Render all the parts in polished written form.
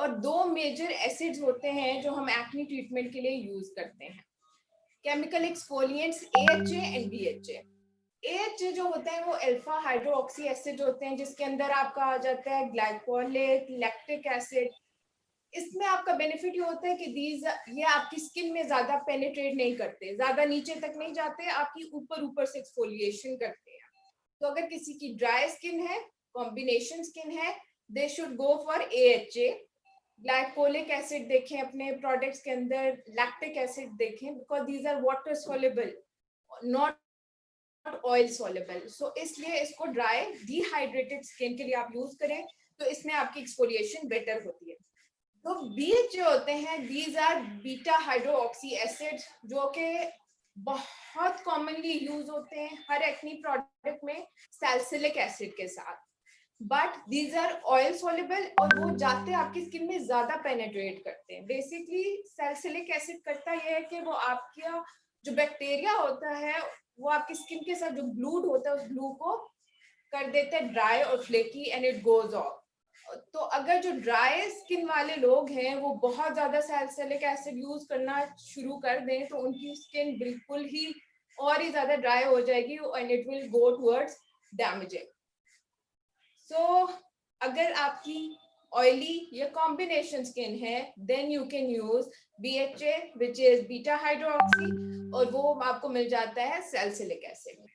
और दो major acids होते हैं जो हम एक्ने ट्रीटमेंट के लिए यूज करते हैं, chemical exfoliants AHA and BHA। AHA जो होता है वो अल्फा हाइड्रोक्सी एसिड होते हैं, जिसके अंदर आपका आ जाता है ग्लाइकोलेट, लैक्टिक एसिड। इसमें आपका बेनिफिट ये होता है कि ये आपकी स्किन में ज्यादा पेनिट्रेट नहीं करते, ज्यादा नीचे तक नहीं जाते, आपकी ऊपर ऊपर से एक्सफोलिएशन करते हैं। तो अगर किसी की ड्राई स्किन है, कॉम्बिनेशन स्किन है, they should go for AHA। Glycolic acid देखें अपने प्रोडक्ट्स के अंदर, लैक्टिक एसिड देखें, because these are water soluble, not oil soluble. So इसलिए इसको ड्राई डिहाइड्रेटेड स्किन के लिए आप यूज करें, तो इसमें आपकी एक्सफोलिएशन बेटर होती है। तो BHA होते हैं, these are beta hydroxy acid, जो कि बहुत कॉमनली यूज होते हैं हर एक्नी प्रोडक्ट में सैलिसिलिक एसिड के साथ, but these are oil soluble और वो जाते हैं आपकी स्किन में ज्यादा पेनिट्रेट करते हैं। बेसिकली सैलिसिलिक एसिड करता है कि वो आपका जो बैक्टीरिया होता है वो आपकी स्किन के साथ जो ब्लूड होता है उस ब्लू को कर देते हैं ड्राई और flaky and it goes off. तो अगर जो ड्राई स्किन वाले लोग हैं वो बहुत ज्यादा सैलिसिलिक एसिड यूज करना शुरू कर दें, तो उनकी स्किन बिल्कुल ही और ही ज्यादा ड्राई हो जाएगी and it will go towards damaging. So अगर आपकी ऑयली या कॉम्बिनेशन स्किन है, then you can use BHA which is beta hydroxy, और वो आपको मिल जाता है सैलिसिलिक एसिड में।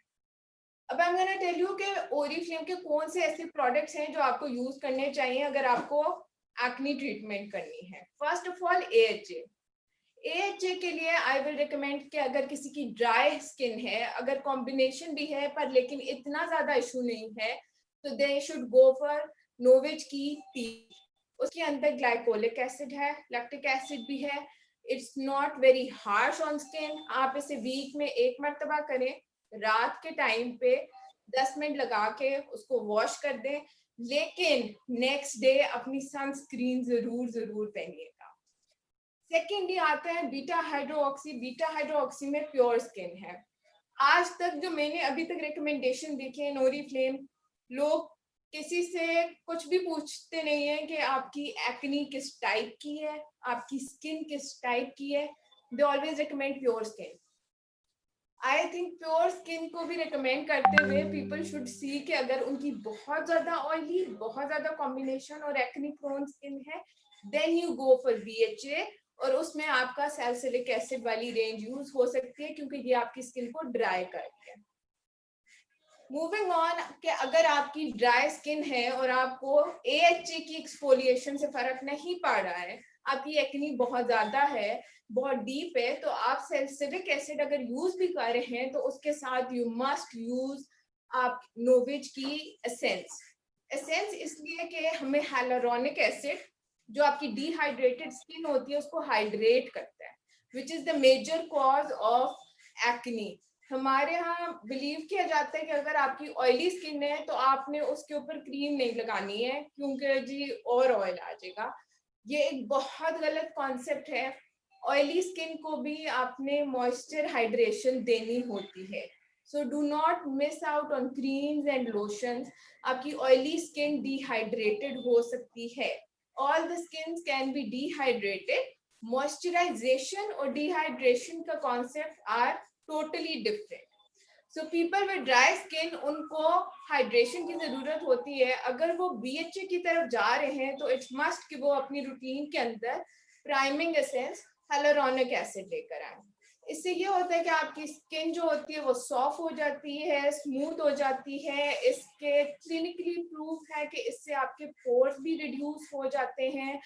अब I'm gonna tell you कि ओरिफ्लेम के कौन से ऐसे प्रोडक्ट्स हैं जो आपको यूज करने चाहिए अगर आपको एक्नी ट्रीटमेंट करनी है। First of all AHA। AHA के लिए आई विल रिकमेंड कि अगर किसी की ड्राई स्किन है, अगर कॉम्बिनेशन भी है पर लेकिन इतना ज्यादा इशू नहीं है, तो दे शुड गो फॉर नोविच की टी। उसके अंदर ग्लाइकोलिक एसिड है, लैक्टिक एसिड भी है, it's not very harsh on skin. आप इसे वीक में एक मरतबा करें, रात के टाइम पे 10 मिनट लगा के उसको वॉश कर दें, लेकिन नेक्स्ट डे अपनी सनस्क्रीन जरूर पहनिएगा। सेकेंडली आता है बीटा हाइड्रोक्सी। बीटा हाइड्रोक्सी में प्योर स्किन है। आज तक जो मैंने अभी तक रिकमेंडेशन देखे हैं ओरिफ्लेम, लोग किसी से कुछ भी पूछते नहीं है कि आपकी एक्नी किस टाइप की है, आपकी स्किन किस टाइप की है, they always recommend pure skin. I think pure skin को भी रिकमेंड करते हुए पीपल शुड सी कि अगर उनकी बहुत ज्यादा ऑयली, बहुत ज्यादा कॉम्बिनेशन और एक्नी प्रोन स्किन है, then you go for BHA, और उसमें आपका सैलिसिलिक एसिड वाली रेंज यूज हो सकती है क्योंकि ये आपकी स्किन को ड्राई करती है। मूविंग ऑन, कि अगर आपकी ड्राई स्किन है और आपको AHA की एक्सफोलिएशन से फर्क नहीं पड़ रहा है, आपकी एक्नी बहुत ज्यादा है, बहुत डीप है, तो आप सैलिसिलिक एसिड अगर यूज भी कर रहे हैं तो उसके साथ यू मस्ट यूज आप नोविच की एसेंस। एसेंस इसलिए कि हमें हाइलुरोनिक एसिड जो आपकी डिहाइड्रेटेड स्किन होती है उसको हाइड्रेट करता है, which is the major cause of acne. हमारे यहाँ बिलीव किया जाता है कि अगर आपकी ऑयली स्किन है तो आपने उसके ऊपर क्रीम नहीं लगानी है क्योंकि जी और ऑयल आ जाएगा। ये एक बहुत गलत कॉन्सेप्ट है। ऑयली स्किन को भी आपने मॉइस्चर हाइड्रेशन देनी होती है, so do not miss out on creams and lotions. आपकी ऑयली स्किन डिहाइड्रेटेड हो सकती है, all the skins can be dehydrated. Moisturisation और डिहाइड्रेशन का concept are totally different. So people with dry skin, उनको हाइड्रेशन की जरूरत होती है। अगर वो BHA की तरफ जा रहे हैं तो इट्स मस्ट कि वो अपनी रूटीन के अंदर प्राइमिंग एसेंस हाइलुरोनिक एसिड लेकर आए। इससे ये होता है कि आपकी स्किन जो होती है वो सॉफ्ट हो जाती है, स्मूथ हो जाती है। इसके क्लिनिकली प्रूफ है कि इससे आपके पोर्स भी रिड्यूस हो जाते हैं,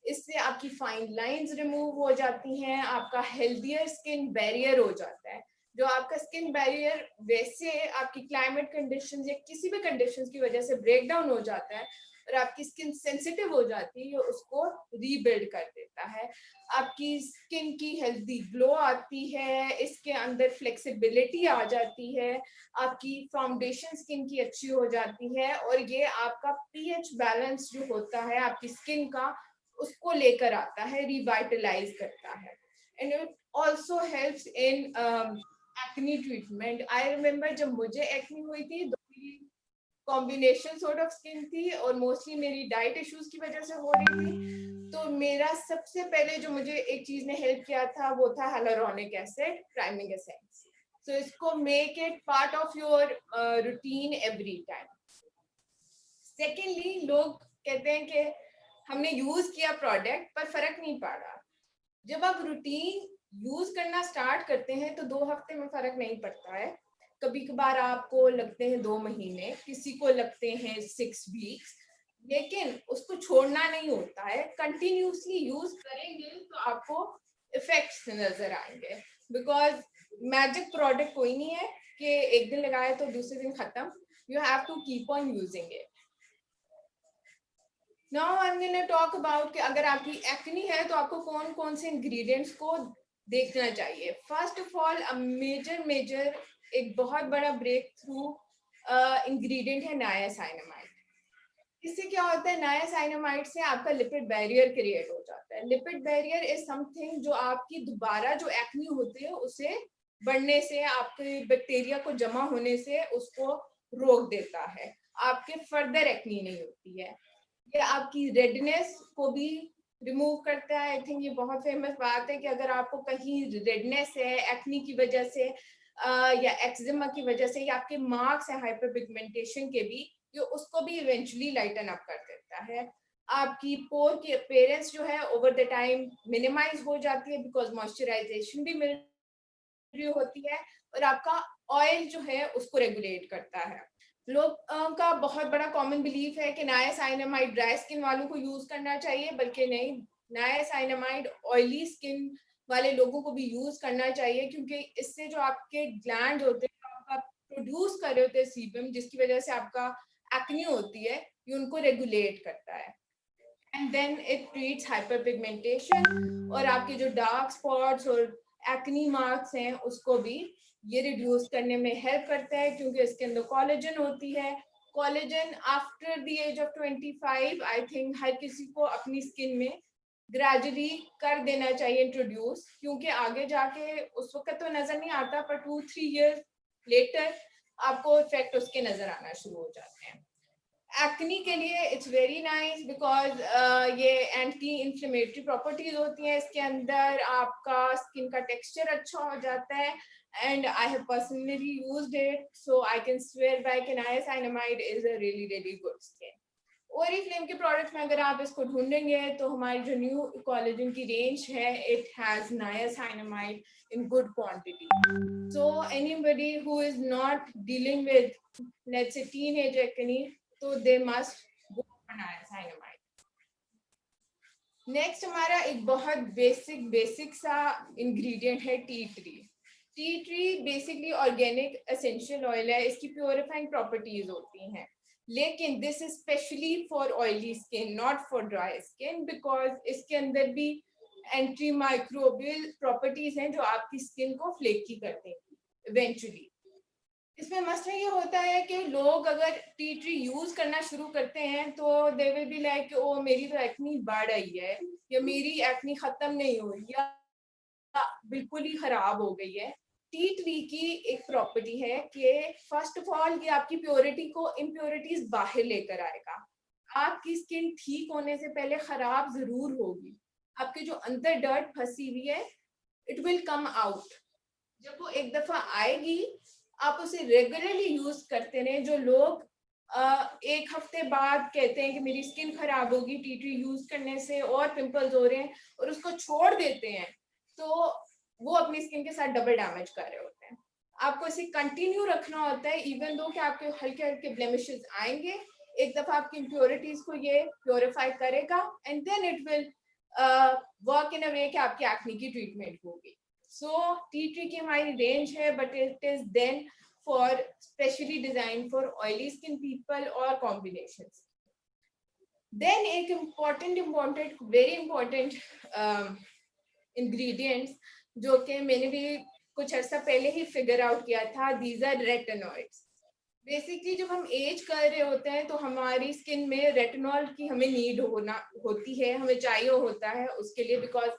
इससे आपकी फाइन लाइंस रिमूव हो जाती हैं, आपका हेल्दियर स्किन बैरियर हो जाता है। जो आपका स्किन बैरियर वैसे आपकी क्लाइमेट कंडीशंस या किसी भी कंडीशंस की वजह से ब्रेक डाउन हो जाता है और आपकी स्किन सेंसिटिव हो जाती है, उसको रीबिल्ड कर देता है। आपकी स्किन की हेल्दी ग्लो आती है, इसके अंदर फ्लेक्सिबिलिटी आ जाती है, आपकी फाउंडेशन स्किन की अच्छी हो जाती है, और ये आपका pH बैलेंस जो होता है आपकी स्किन का उसको लेकर आता है, रिवाइटलाइज करता है। And it also helps in acne treatment. I remember जब मुझे एक्नी हुई थी, कॉम्बिनेशन सॉर्ट ऑफ स्किन थी और मोस्टली मेरी डाइट इश्यूज की वजह से हो रही थी, तो तो मेरा सबसे पहले जो मुझे एक चीज ने हेल्प किया था वो था hyaluronic acid priming essence. So इसको make it part of your routine every time. Secondly, लोग कहते हैं कि हमने यूज किया प्रोडक्ट पर फर्क नहीं पड़ा. जब आप रूटीन यूज करना स्टार्ट करते हैं तो 2 हफ्ते में फर्क नहीं पड़ता है. कभी कभार आपको लगते हैं 2 महीने, किसी को लगते हैं 6 वीक्स, लेकिन उसको छोड़ना नहीं होता है. कंटिन्यूसली यूज करेंगे तो आपको इफेक्ट्स नजर आएंगे. बिकॉज मैजिक प्रोडक्ट कोई नहीं है कि एक दिन लगाए तो दूसरे दिन खत्म. You have to keep on using it. Now I am gonna talk about कि अगर आपकी एक्नी है तो आपको कौन कौन से इंग्रेडिएंट्स को देखना चाहिए. फर्स्ट ऑफ ऑल मेजर एक बहुत बड़ा ब्रेक थ्रू इंग्रेडिएंट है नायासाइनामाइड. इससे क्या होता है, नायासाइनामाइड से आपका लिपिड बैरियर क्रिएट हो जाता है. लिपिड बैरियर इज समथिंग जो आपकी दोबारा जो एक्नी होती है उसे बढ़ने से, आपके बैक्टीरिया को जमा होने से उसको रोक देता है. आपके फर्दर एक्नी नहीं होती है. ये आपकी रेडनेस को भी रिमूव करता है. आई थिंक ये बहुत फेमस बात है कि अगर आपको कहीं रेडनेस है एक्नी की वजह से या एक्जिमा की वजह से, या आपके मार्क्स है हाइपर पिगमेंटेशन के भी, ये उसको भी इवेंचुअली लाइटन अप कर देता है. आपकी पोर की अपीयरेंस जो है ओवर द टाइम मिनिमाइज हो जाती है बिकॉज मॉइस्चराइजेशन भी मिल रही होती है, और आपका ऑयल जो है उसको रेगुलेट करता है. लोग का बहुत बड़ा कॉमन बिलीफ है कि नायासाइनामाइड ड्राई स्किन वालों को यूज करना चाहिए, बल्कि नहीं, नायासाइनामाइड ऑयली स्किन वाले लोगों को भी यूज करना चाहिए, क्योंकि इससे जो आपके ग्लैंड होते हैं आपका प्रोड्यूस कर रहे होते हैं सीबम, जिसकी वजह से आपका एक्नी होती है, ये उनको रेगुलेट करता है. And then it treats hyper pigmentation, और आपके जो डार्क स्पॉट्स और एक्नी मार्क्स हैं उसको भी ये रिड्यूस करने में हेल्प करता है, क्योंकि इसके अंदर कोलेजन होती है. Collagen after the age of 25 I think हर किसी को अपनी स्किन में ग्रेजुअली कर देना चाहिए इंट्रोड्यूस, क्योंकि आगे जाके उस वक्त तो नजर नहीं आता, पर 2-3 years लेटर आपको इफेक्ट उसके नजर आना शुरू हो जाते हैं. एक्नी के लिए इट्स वेरी नाइस बिकॉज ये एंटी इंफ्लेमेटरी प्रॉपर्टीज होती हैं इसके अंदर. आपका स्किन का टेक्सचर अच्छा हो जाता है, and I have personally used it, so I can swear by कि niacinamide is a really good skin. Oriflame के प्रोडक्ट्स में अगर आप इसको ढूंढेंगे तो हमारी जो न्यू कोलेजन की रेंज है, it has niacinamide in good quantity. So anybody who is not dealing with, let's say, teenage acne, so they must go for niacinamide. Next हमारा एक बहुत बेसिक सा इंग्रेडिएंट है tea tree. Tea tree basically organic essential oil है. इसकी purifying properties होती हैं, लेकिन this is specially for oily skin, not for dry skin, because इसके अंदर भी एंटी माइक्रोबियल प्रॉपर्टीज हैं जो आपकी स्किन को फ्लेकी कर देंगी इवेंचुअली. इसमें मसला ये होता है कि लोग अगर टी ट्री यूज करना शुरू करते हैं तो दे विल बी लाइक, ओ मेरी तो एक्नी बढ़ रही है, या मेरी एक्नी खत्म नहीं हो रही, या बिल्कुल ही खराब हो गई है. टी ट्री की एक प्रॉपर्टी है कि फर्स्ट ऑफ ऑल ये आपकी प्योरिटी को इम्प्योरिटीज बाहर लेकर आएगा. आपकी स्किन ठीक होने से पहले खराब जरूर होगी. आपके जो अंदर डर्ट फंसी हुई है, इट विल कम आउट. जब वो एक दफा आएगी, आप उसे रेगुलरली यूज करते रहे. जो लोग एक हफ्ते बाद कहते हैं कि मेरी स्किन खराब होगी टी ट्री यूज करने से और पिंपल्स हो रहे हैं, और उसको छोड़ देते हैं, तो वो अपनी स्किन के साथ डबल डैमेज कर रहे होते हैं. आपको इसे कंटिन्यू रखना होता है, इवन दो कि आपके हल्के हल्के ब्लेमिशेस आएंगे. एक दफा आपकी इम्प्योरिटीज को ये प्योरीफाई करेगा, and then it will work in a way कि आपकी एक्ने की ट्रीटमेंट होगी. सो टी ट्री की हमारी रेंज है, but it is then for specially design for oily skin people और कॉम्बिनेशंस. देन एक वेरी इंपॉर्टेंट इंग्रेडिएंट्स जो कि मैंने भी कुछ अर्सा पहले ही फिगर आउट किया था, दीज आर रेटिनॉइड्स. बेसिकली जब हम एज कर रहे होते हैं तो हमारी स्किन में रेटिनॉल की हमें नीड होती है, हमें चाहिए होता है उसके लिए, बिकॉज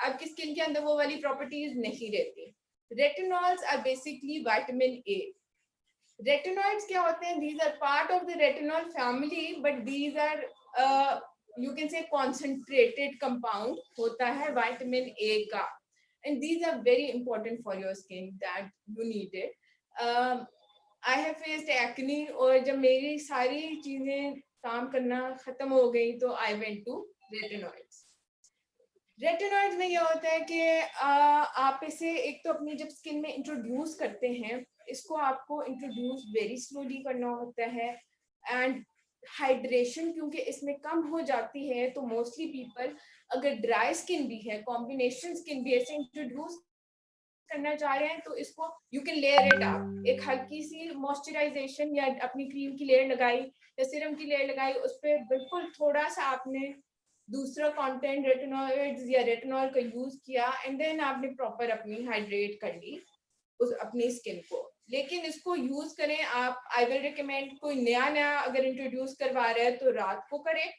आपकी स्किन के अंदर वो वाली प्रॉपर्टीज नहीं रहती. Retinols are basically vitamin A. Retinoids क्या होते हैं? These are part of the retinol family, but these are you can say concentrated compound होता है vitamin A का, and these are very important for your skin that you need it. I have faced acne, और जब मेरी सारी चीजें काम करना खत्म हो गई तो I went to retinoids. Retinoids में ये होता है कि आप इसे एक तो अपनी जब स्किन में इंट्रोड्यूस करते हैं, इसको आपको इंट्रोड्यूस वेरी स्लोली करना होता है, एंड हाइड्रेशन क्योंकि इसमें कम हो जाती है, तो मोस्टली पीपल अगर ड्राई स्किन भी है, कॉम्बिनेशन स्किन भी ऐसे इंट्रोड्यूस करना चाह रहे हैं, तो इसको you can layer it up. एक हल्की सी मॉइस्चराइजेशन या अपनी क्रीम की लेयर लगाई या सिरम की लेयर लगाई, उस पर बिल्कुल थोड़ा सा आपने दूसरा कंटेंट रेटिनॉइड्स या रेटिनॉल का यूज किया, एंड देन आपने प्रॉपर अपनी हाइड्रेट कर ली उस अपनी स्किन को. लेकिन इसको यूज करें आप, आई विल रिकमेंड, कोई नया नया अगर इंट्रोड्यूस करवा रहा है तो रात को करें,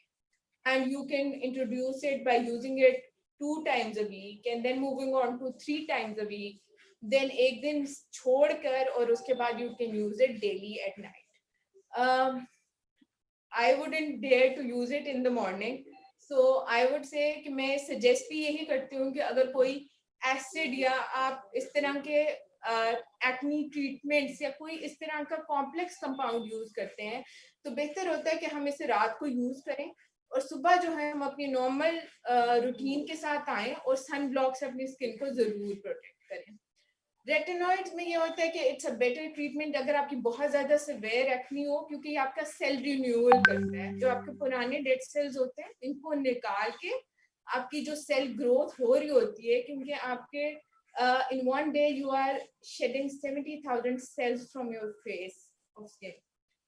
and you can introduce it by using it 2 times a week and then moving on to 3 times a week, then एक दिन छोड़कर और उसके बाद you can use it daily at night. I wouldn't dare to use it in the morning, so I would say कि मैं suggest भी यही करती हूँ कि अगर कोई एसिड या आप इस तरह के एक्नी ट्रीटमेंट्स या कोई इस तरह का कॉम्प्लेक्स कंपाउंड यूज करते हैं, तो बेहतर होता है कि हम इसे रात को यूज करें और सुबह जो है हम अपनी नॉर्मल रूटीन के साथ आएं और सन ब्लॉक से अपनी स्किन को जरूर प्रोटेक्ट करें. रेटिनॉइड्स में ये होता है कि इट्स अ बेटर ट्रीटमेंट अगर आपकी बहुत ज्यादा सिवियर एक्नी हो, क्योंकि ये आपका सेल रिन्यूअल करता है. जो आपके पुराने डेड सेल्स होते हैं इनको निकाल के आपकी जो सेल ग्रोथ हो रही होती है, क्योंकि आपके in one day you are shedding 70,000 cells from your face of skin,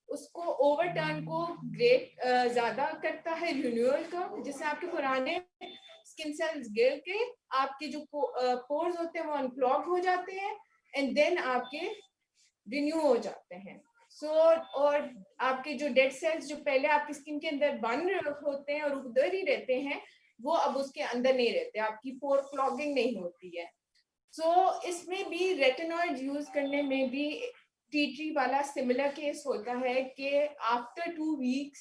उसको ओवरटर्न को ग्रेट ज्यादा करता है रिन्यूअल का, जिससे आपके पुराने स्किन सेल्स गिर के आपके जो पोर्स होते हैं वो अनक्लॉग हो जाते हैं, एंड देन आपके रिन्यू हो जाते हैं. और आपके जो डेड सेल्स जो पहले आपकी स्किन के अंदर बन होते हैं और उधर ही रहते हैं, वो अब उसके अंदर नहीं रहते, आपकी पोर क्लॉगिंग नहीं होती है. इसमें भी रेटिनॉइड यूज करने में भी टी ट्री वाला सिमिलर केस होता है कि after 2 weeks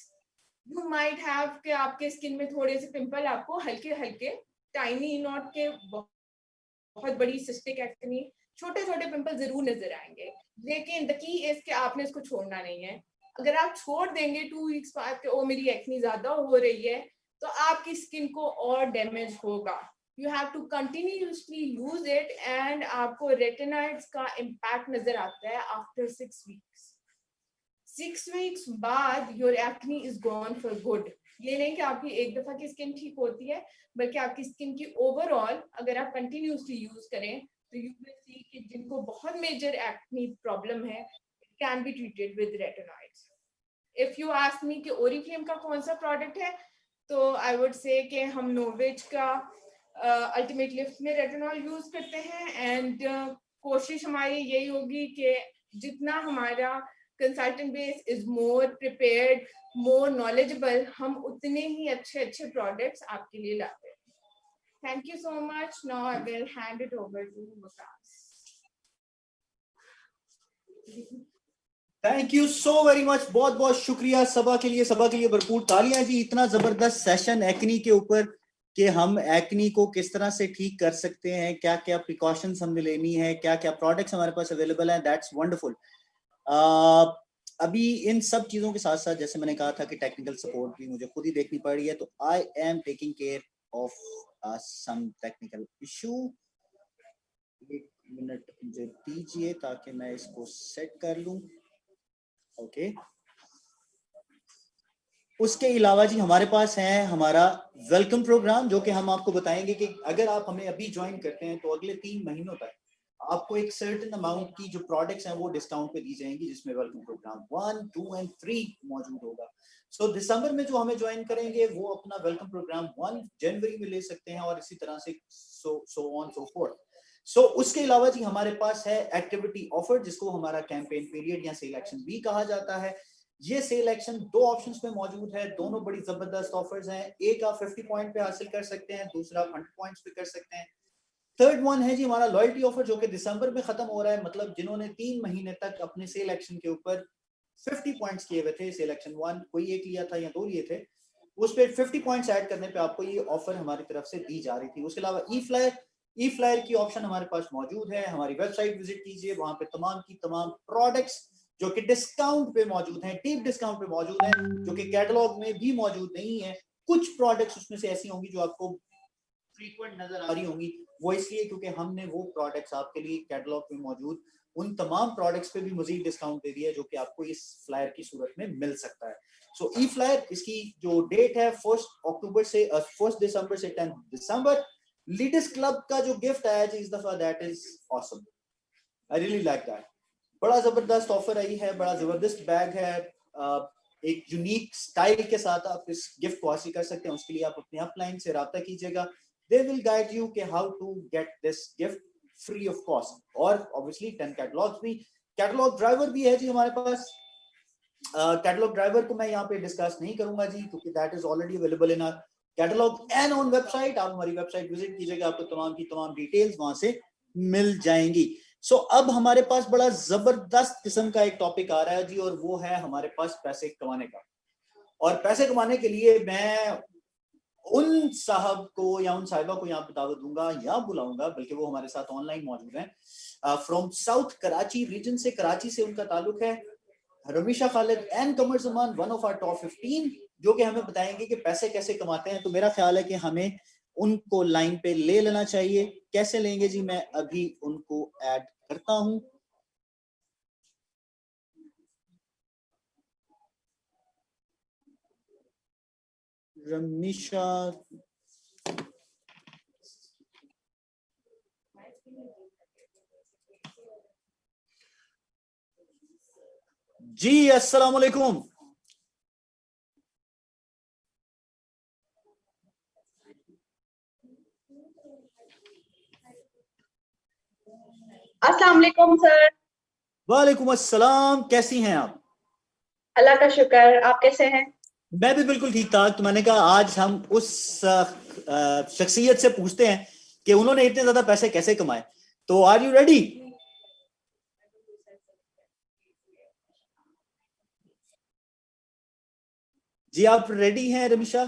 you might have कि आपके स्किन में थोड़े से पिंपल आपको हल्के हल्के, टाइनी, नॉट के बहुत बड़ी सिस्टिक एक्ने, छोटे छोटे पिंपल जरूर नजर आएंगे. लेकिन द की इज कि आपने इसको छोड़ना नहीं है. अगर आप छोड़ देंगे 2 weeks बाद कि ओ मेरी एक्ने ज्यादा हो रही है, तो आपकी स्किन को और डैमेज होगा. You have to continuously use it, and आपको रेटिनॉइड्स का इम्पैक्ट नजर आता है आफ्टर 6 weeks. 6 weeks बाद your acne is gone for good. ये नहीं कि आपकी एक दफा की स्किन ठीक होती है, बल्कि आपकी स्किन की ओवरऑल अगर आप कंटिन्यूसली यूज करें तो यू विल सी कि जिनको बहुत मेजर एक्ने प्रॉब्लम है, it can be treated with retinoids. If you ask me कि ओरिफ्लेम का कौन सा प्रोडक्ट है, तो आई वुड से कि हम नोवेज का अल्टीमेट लिफ्ट में रेटिनॉल यूज करते हैं, एंड कोशिश हमारी यही होगी कि जितना हमारा consultant base is more prepared, more knowledgeable, हम उतने ही अच्छे अच्छे प्रोडक्ट्स आपके लिए लाते हैं. Thank you so much. Now I will hand it over to Vikas. Thank you so very much. बहुत बहुत शुक्रिया सबा के लिए भरपूर तालियां जी. इतना जबरदस्त सेशन एक्नी के ऊपर कि हम एक्नी को किस तरह से ठीक कर सकते हैं, क्या क्या प्रिकॉशंस हमें लेनी है, क्या क्या प्रोडक्ट्स हमारे पास अवेलेबल हैं. That's wonderful. अभी इन सब चीजों के साथ साथ जैसे मैंने कहा था कि टेक्निकल सपोर्ट भी मुझे खुद ही देखनी पड़ रही है, तो I am taking care of some technical issue. एक मिनट मुझे दीजिए ताकि मैं इसको सेट कर लूं. ओके. उसके अलावा जी हमारे पास है हमारा वेलकम प्रोग्राम, जो कि हम आपको बताएंगे कि अगर आप हमें अभी ज्वाइन करते हैं तो अगले 3 महीनों तक आपको एक सर्टेन अमाउंट की जो प्रोडक्ट्स हैं वो डिस्काउंट पे दी जाएंगी, जिसमें वेलकम प्रोग्राम 1, 2 एंड 3 मौजूद होगा. सो दिसंबर में जो हमें ज्वाइन करेंगे वो अपना वेलकम प्रोग्राम 1 जनवरी में ले सकते हैं, और इसी तरह से सो ऑन सो फोर्थ. सो उसके अलावा जी हमारे पास है एक्टिविटी ऑफर, जिसको हमारा कैंपेन पीरियड या सेल एक्शन भी कहा जाता है. ये सेल एक्शन 2 ऑप्शंस में मौजूद है, दोनों बड़ी जबरदस्त ऑफर्स हैं. एक आप 50 पॉइंट पे हासिल कर सकते हैं, दूसरा 100 पॉइंट्स पे कर सकते हैं. थर्ड वन है जी हमारा लॉयल्टी ऑफर, जो कि दिसंबर में खत्म हो रहा है. मतलब जिन्होंने 3 महीने तक अपने सेल एक्शन के ऊपर 50 पॉइंट्स किए हुए थे, सेल एक्शन 1 कोई एक लिया था या 2 लिए थे, उस पर 50 पॉइंट्स ऐड करने पे आपको ये ऑफर हमारी तरफ से दी जा रही थी। उसके अलावा ई फ्लायर की ऑप्शन हमारे पास मौजूद है। हमारी वेबसाइट विजिट कीजिए, वहां पे तमाम की तमाम प्रोडक्ट्स जो कि डिस्काउंट पे मौजूद हैं, डीप डिस्काउंट पे मौजूद हैं, जो कि कैटलॉग में भी मौजूद नहीं है। कुछ प्रोडक्ट्स उसमें से ऐसी होंगी जो आपको फ्रीक्वेंट नजर आ रही होंगी, वो इसलिए क्योंकि हमने वो प्रोडक्ट्स आपके लिए कैटलॉग में मौजूद उन तमाम प्रोडक्ट्स पे भी मजीद डिस्काउंट दे दिया है, जो कि आपको इस फ्लायर की सूरत में मिल सकता है। सो ई फ्लायर, इसकी जो डेट है 1 से 1 दिसंबर से 10 दिसंबर। लीडर्स क्लब का जो गिफ्ट आया जी इस दफा, that is awesome, I really like that. बड़ा जबरदस्त ऑफर आई है, बड़ा जबरदस्त बैग है। एक यूनिक स्टाइल के साथ आप इस गिफ्ट को हासिल कर सकते हैं। उसके लिए आप अपने अपलाइन से रब्ता कीजिएगा, दे विल गाइड यू कि how to get this gift free of cost. और ऑब्वियसली 10 कैटलॉग्स भी, कैटलॉग ड्राइवर भी है जी हमारे पास। कैटलॉग ड्राइवर को मैं यहाँ पे डिस्कस नहीं करूंगा जी, क्योंकि that is already available in our catalogue and on website. आप हमारी वेबसाइट विजिट कीजिएगा, आपको तमाम की तमाम डिटेल्स वहां से मिल जाएंगी। सो अब हमारे पास बड़ा जबरदस्त किस्म का एक टॉपिक आ रहा है जी, और वो है हमारे पास पैसे कमाने का। और पैसे कमाने के लिए मैं उन साहब को या उन साहिबा को यहाँ पे दावत दूंगा या बुलाऊंगा, बल्कि वो हमारे साथ ऑनलाइन मौजूद हैं। फ्रॉम साउथ कराची रीजन से, कराची से उनका ताल्लुक है। Rameesha Khalid and Qamar Zaman, one of our top 15, जो कि हमें बताएंगे कि पैसे कैसे कमाते हैं। तो मेरा ख्याल है कि हमें उनको लाइन पे ले लेना चाहिए। कैसे लेंगे जी, मैं अभी उनको ऐड करता हूं। रमीशा, जी अस्सलाम वालेकुम। अस्सलाम वालेकुम सर। वालेकुम अस्सलाम, कैसी हैं आप? अल्लाह का शुक्र, आप कैसे हैं? मैं भी बिल्कुल ठीक ठाक। तो मैंने कहा आज हम उस शख्सियत से पूछते हैं कि उन्होंने इतने ज्यादा पैसे कैसे कमाए। तो आर यू रेडी? जी आप रेडी हैं रमीशा?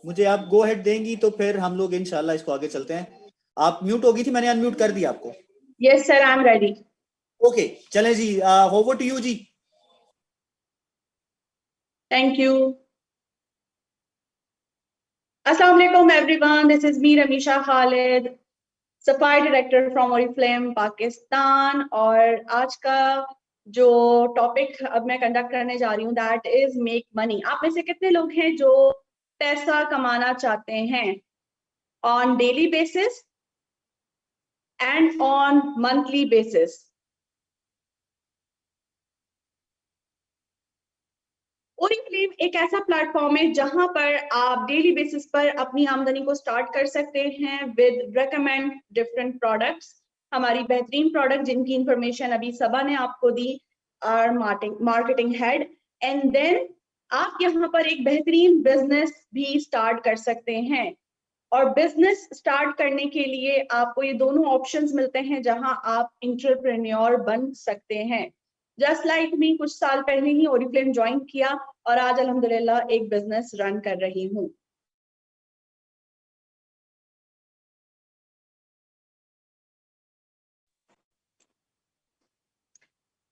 मुझे आप गो हेड देंगी तो फिर हम लोग इंशाल्लाह इसको आगे चलते हैं। आप म्यूट हो गई थी, मैंने अनम्यूट कर दिया आपको। Yes sir, I am ready. Okay चलें जी, ओवर टू यू जी। Thank you. अस्सलाम वालेकुम everyone, this is me Rameesha Khalid, सफाई डायरेक्टर फ्रॉम ओरिफ्लेम पाकिस्तान। और आज का जो टॉपिक अब मैं कंडक्ट करने जा रही हूँ दैट इज मेक मनी। आप में से कितने लोग हैं जो पैसा कमाना चाहते हैं on daily basis and on monthly basis? Oriflame एक ऐसा प्लेटफॉर्म है जहां पर आप डेली बेसिस पर अपनी आमदनी को स्टार्ट कर सकते हैं विद रेकमेंड डिफरेंट प्रोडक्ट्स। हमारी बेहतरीन प्रोडक्ट जिनकी इंफॉर्मेशन अभी सबा ने आपको दी, our marketing head. And then आप यहाँ पर एक बेहतरीन बिजनेस भी स्टार्ट कर सकते हैं। और बिजनेस स्टार्ट करने के लिए आपको ये दोनों ऑप्शंस मिलते हैं जहां आप इंटरप्रेन्योर बन सकते हैं। जस्ट लाइक मी, कुछ साल पहले ही ओरिफ्लेम ज्वाइन किया और आज अल्हम्दुलिल्लाह एक बिजनेस रन कर रही हूँ।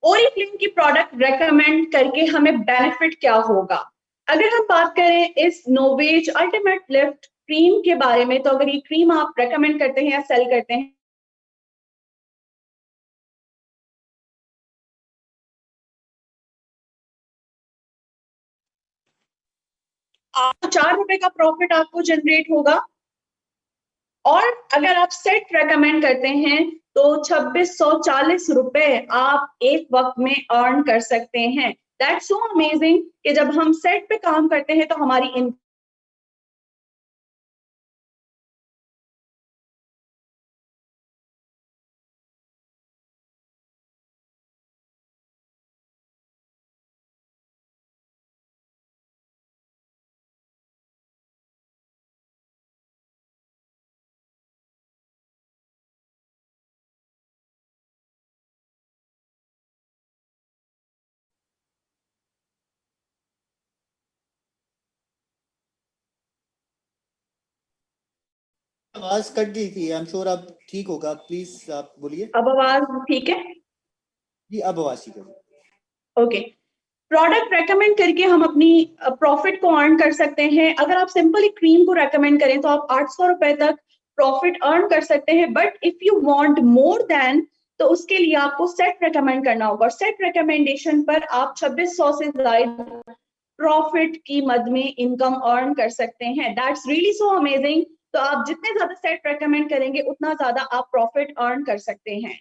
ओरिफ्लेम की प्रोडक्ट रेकमेंड करके हमें बेनिफिट क्या होगा? अगर हम बात करें इस नोवेज अल्टीमेट लिफ्ट क्रीम के बारे में, तो अगर ये क्रीम आप रेकमेंड करते हैं या सेल करते हैं, आपको ₹4 का प्रॉफिट आपको जनरेट होगा। और अगर आप सेट रेकमेंड करते हैं तो ₹2640 आप एक वक्त में अर्न कर सकते हैं। दैट्स सो अमेजिंग कि जब हम सेट पे काम करते हैं तो हमारी आवाज कट गई थी, आई एम श्योर अब ठीक होगा, प्लीज आप बोलिए। अब आवाज ठीक है? जी अब आवाज ठीक है। ओके। प्रोडक्ट रेकमेंड करके हम अपनी प्रॉफिट को अर्न कर सकते हैं। अगर आप सिंपली क्रीम को रेकमेंड करें तो आप 800 रुपए तक प्रॉफिट अर्न कर सकते हैं, but if you want more than तो उसके लिए आपको सेट रेकमेंड करना होगा, और सेट रिकमेंडेशन पर आप 2600 से ज्यादा प्रॉफिट की मद में इनकम अर्न कर सकते हैं। That's really so amazing. तो आप जितने ज्यादा सेट रेकमेंड करेंगे उतना ज्यादा आप प्रॉफिट अर्न कर सकते हैं।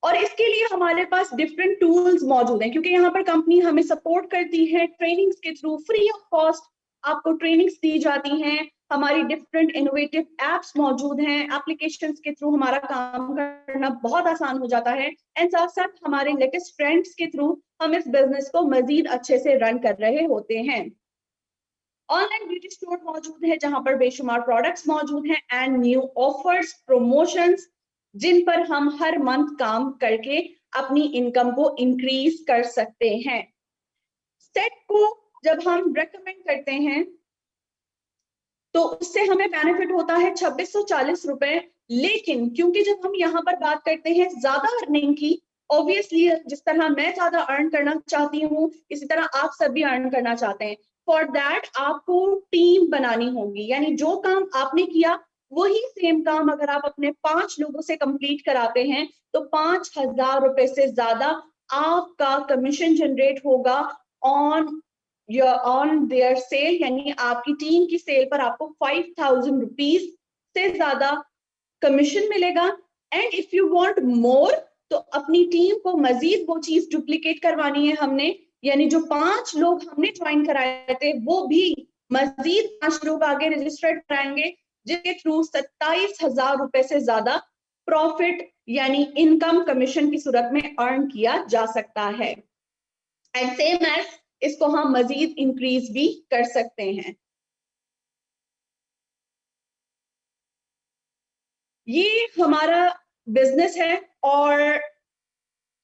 और इसके लिए हमारे पास डिफरेंट टूल्स मौजूद हैं, क्योंकि यहाँ पर कंपनी हमें सपोर्ट करती है ट्रेनिंग्स के थ्रू, फ्री ऑफ कॉस्ट आपको ट्रेनिंग्स दी जाती हैं। हमारी डिफरेंट इनोवेटिव एप्स मौजूद हैं, एप्लीकेशंस के थ्रू हमारा काम करना बहुत आसान हो जाता है। एंड साथ साथ हमारे लेटेस्ट ट्रेंड्स के थ्रू हम इस बिजनेस को मजीद अच्छे से रन कर रहे होते हैं। ऑनलाइन ब्यूटी स्टोर मौजूद है जहां पर बेशुमार प्रोडक्ट्स मौजूद हैं, एंड न्यू ऑफर्स, प्रमोशंस, जिन पर हम हर मंथ काम करके अपनी इनकम को इंक्रीज कर सकते हैं। सेट को जब हम रेकमेंड करते हैं तो उससे हमें बेनिफिट होता है 2640 रुपए, लेकिन क्योंकि जब हम यहाँ पर बात करते हैं ज्यादा अर्निंग की, ऑब्वियसली जिस तरह मैं ज्यादा अर्न करना चाहती हूँ इसी तरह आप सब भी अर्न करना चाहते हैं। फॉर दैट आपको टीम बनानी होगी, यानी जो काम आपने किया वही सेम काम अगर आप अपने 5 लोगों से कंप्लीट कराते हैं तो 5000 रुपए से ज्यादा आपका कमीशन जनरेट होगा ऑन ऑन देयर सेल, यानी आपकी टीम की सेल पर आपको 5000 रुपीज से ज्यादा कमीशन मिलेगा। And if you want more तो अपनी टीम को मजीद वो चीज डुप्लीकेट करवानी है हमने, यानी जो 5 लोग हमने ज्वाइन कराए थे वो भी मजीद 5 लोग आगे रजिस्टर्ड कराएंगे, जिसके थ्रू 27,000 रुपए से ज्यादा प्रॉफिट यानी इनकम कमीशन की सूरत में अर्न किया जा सकता है। एंड सेम एज इसको हम मजीद इंक्रीज भी कर सकते हैं। ये हमारा बिजनेस है और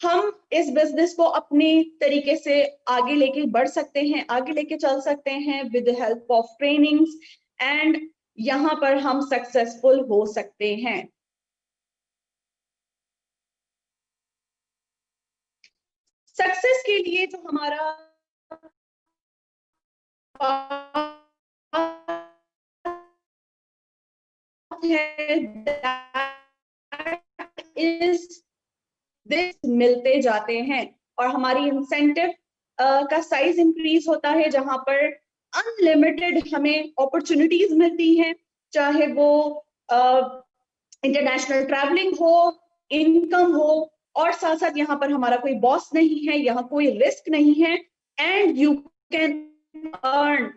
हम इस बिजनेस को अपने तरीके से आगे लेके बढ़ सकते हैं, आगे लेके चल सकते हैं with help of trainings, and यहाँ पर हम सक्सेसफुल हो सकते हैं। सक्सेस के लिए जो हमारा मिलते जाते हैं और हमारी इंसेंटिव का साइज इंक्रीज होता है, जहां पर अनलिमिटेड हमें अपॉर्चुनिटीज मिलती हैं, चाहे वो इंटरनेशनल ट्रैवलिंग हो, इनकम हो, और साथ साथ यहाँ पर हमारा कोई बॉस नहीं है, यहाँ कोई रिस्क नहीं है, and you can earn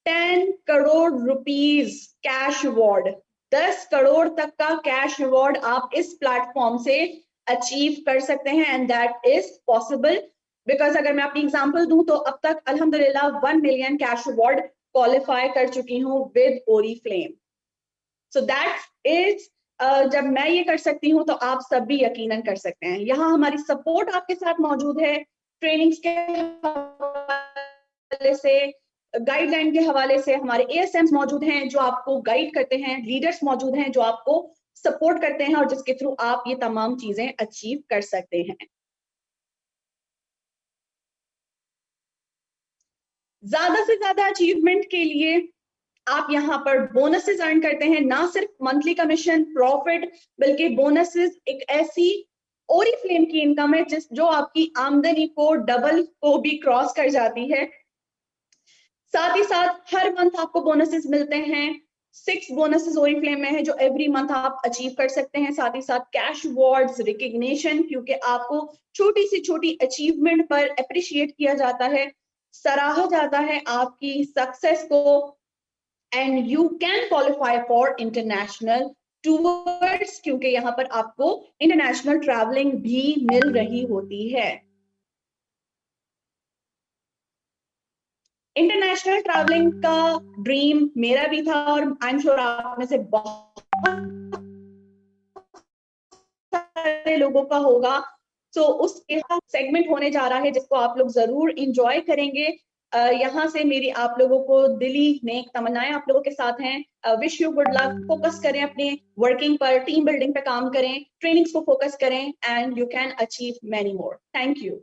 10 crore rupees cash award. 10 crore तक का कैश अवार्ड आप इस प्लेटफॉर्म से अचीव कर सकते हैं, and that is possible because अगर मैं अपनी एग्जांपल दूं तो अब तक अल्हम्दुलिल्लाह 1 मिलियन कैश अवार्ड क्वालिफाई कर चुकी हूं with Oriflame. So that is जब मैं ये कर सकती हूँ तो आप सब भी यकीनन कर सकते हैं। यहाँ हमारी सपोर्ट आपके साथ मौजूद है, ट्रेनिंग्स के हवाले से, गाइडलाइन के हवाले से हमारे एएसएम्स मौजूद हैं जो आपको गाइड करते हैं, लीडर्स मौजूद हैं जो आपको सपोर्ट करते हैं और जिसके थ्रू आप ये तमाम चीजें अचीव कर सकते हैं। ज्यादा से ज्यादा अचीवमेंट के लिए आप यहाँ पर बोनसेस अर्न करते हैं, ना सिर्फ मंथली कमीशन प्रॉफिट बल्कि बोनसेस एक ऐसी ओरीफ्लेम की इनकम है जो आपकी आमदनी को डबल को भी क्रॉस कर जाती है। साथ ही साथ हर मंथ आपको बोनसेस मिलते हैं, 6 बोनसेस ओरीफ्लेम में है जो एवरी मंथ आप अचीव कर सकते हैं। साथ ही साथ कैश अवार्ड्स, रिकग्निशन, क्योंकि आपको छोटी से छोटी अचीवमेंट पर अप्रिशिएट किया जाता है, सराहा जाता है आपकी सक्सेस को, and you can qualify for international tours, क्योंकि यहाँ पर आपको इंटरनेशनल ट्रैवलिंग भी मिल रही होती है। इंटरनेशनल ट्रैवलिंग का ड्रीम मेरा भी था और आई एम श्योर आप में से बहुत सारे लोगों का होगा। तो उस सेगमेंट होने जा रहा है जिसको आप लोग जरूर इंजॉय करेंगे, यहाँ से मेरी आप लोगों को दिली नेक तमन्नाएं आप लोगों के साथ हैं। Wish you good luck. Focus करें अपने वर्किंग पर, टीम बिल्डिंग पे काम करें, ट्रेनिंग्स को फोकस करें, and you can achieve many more. Thank you.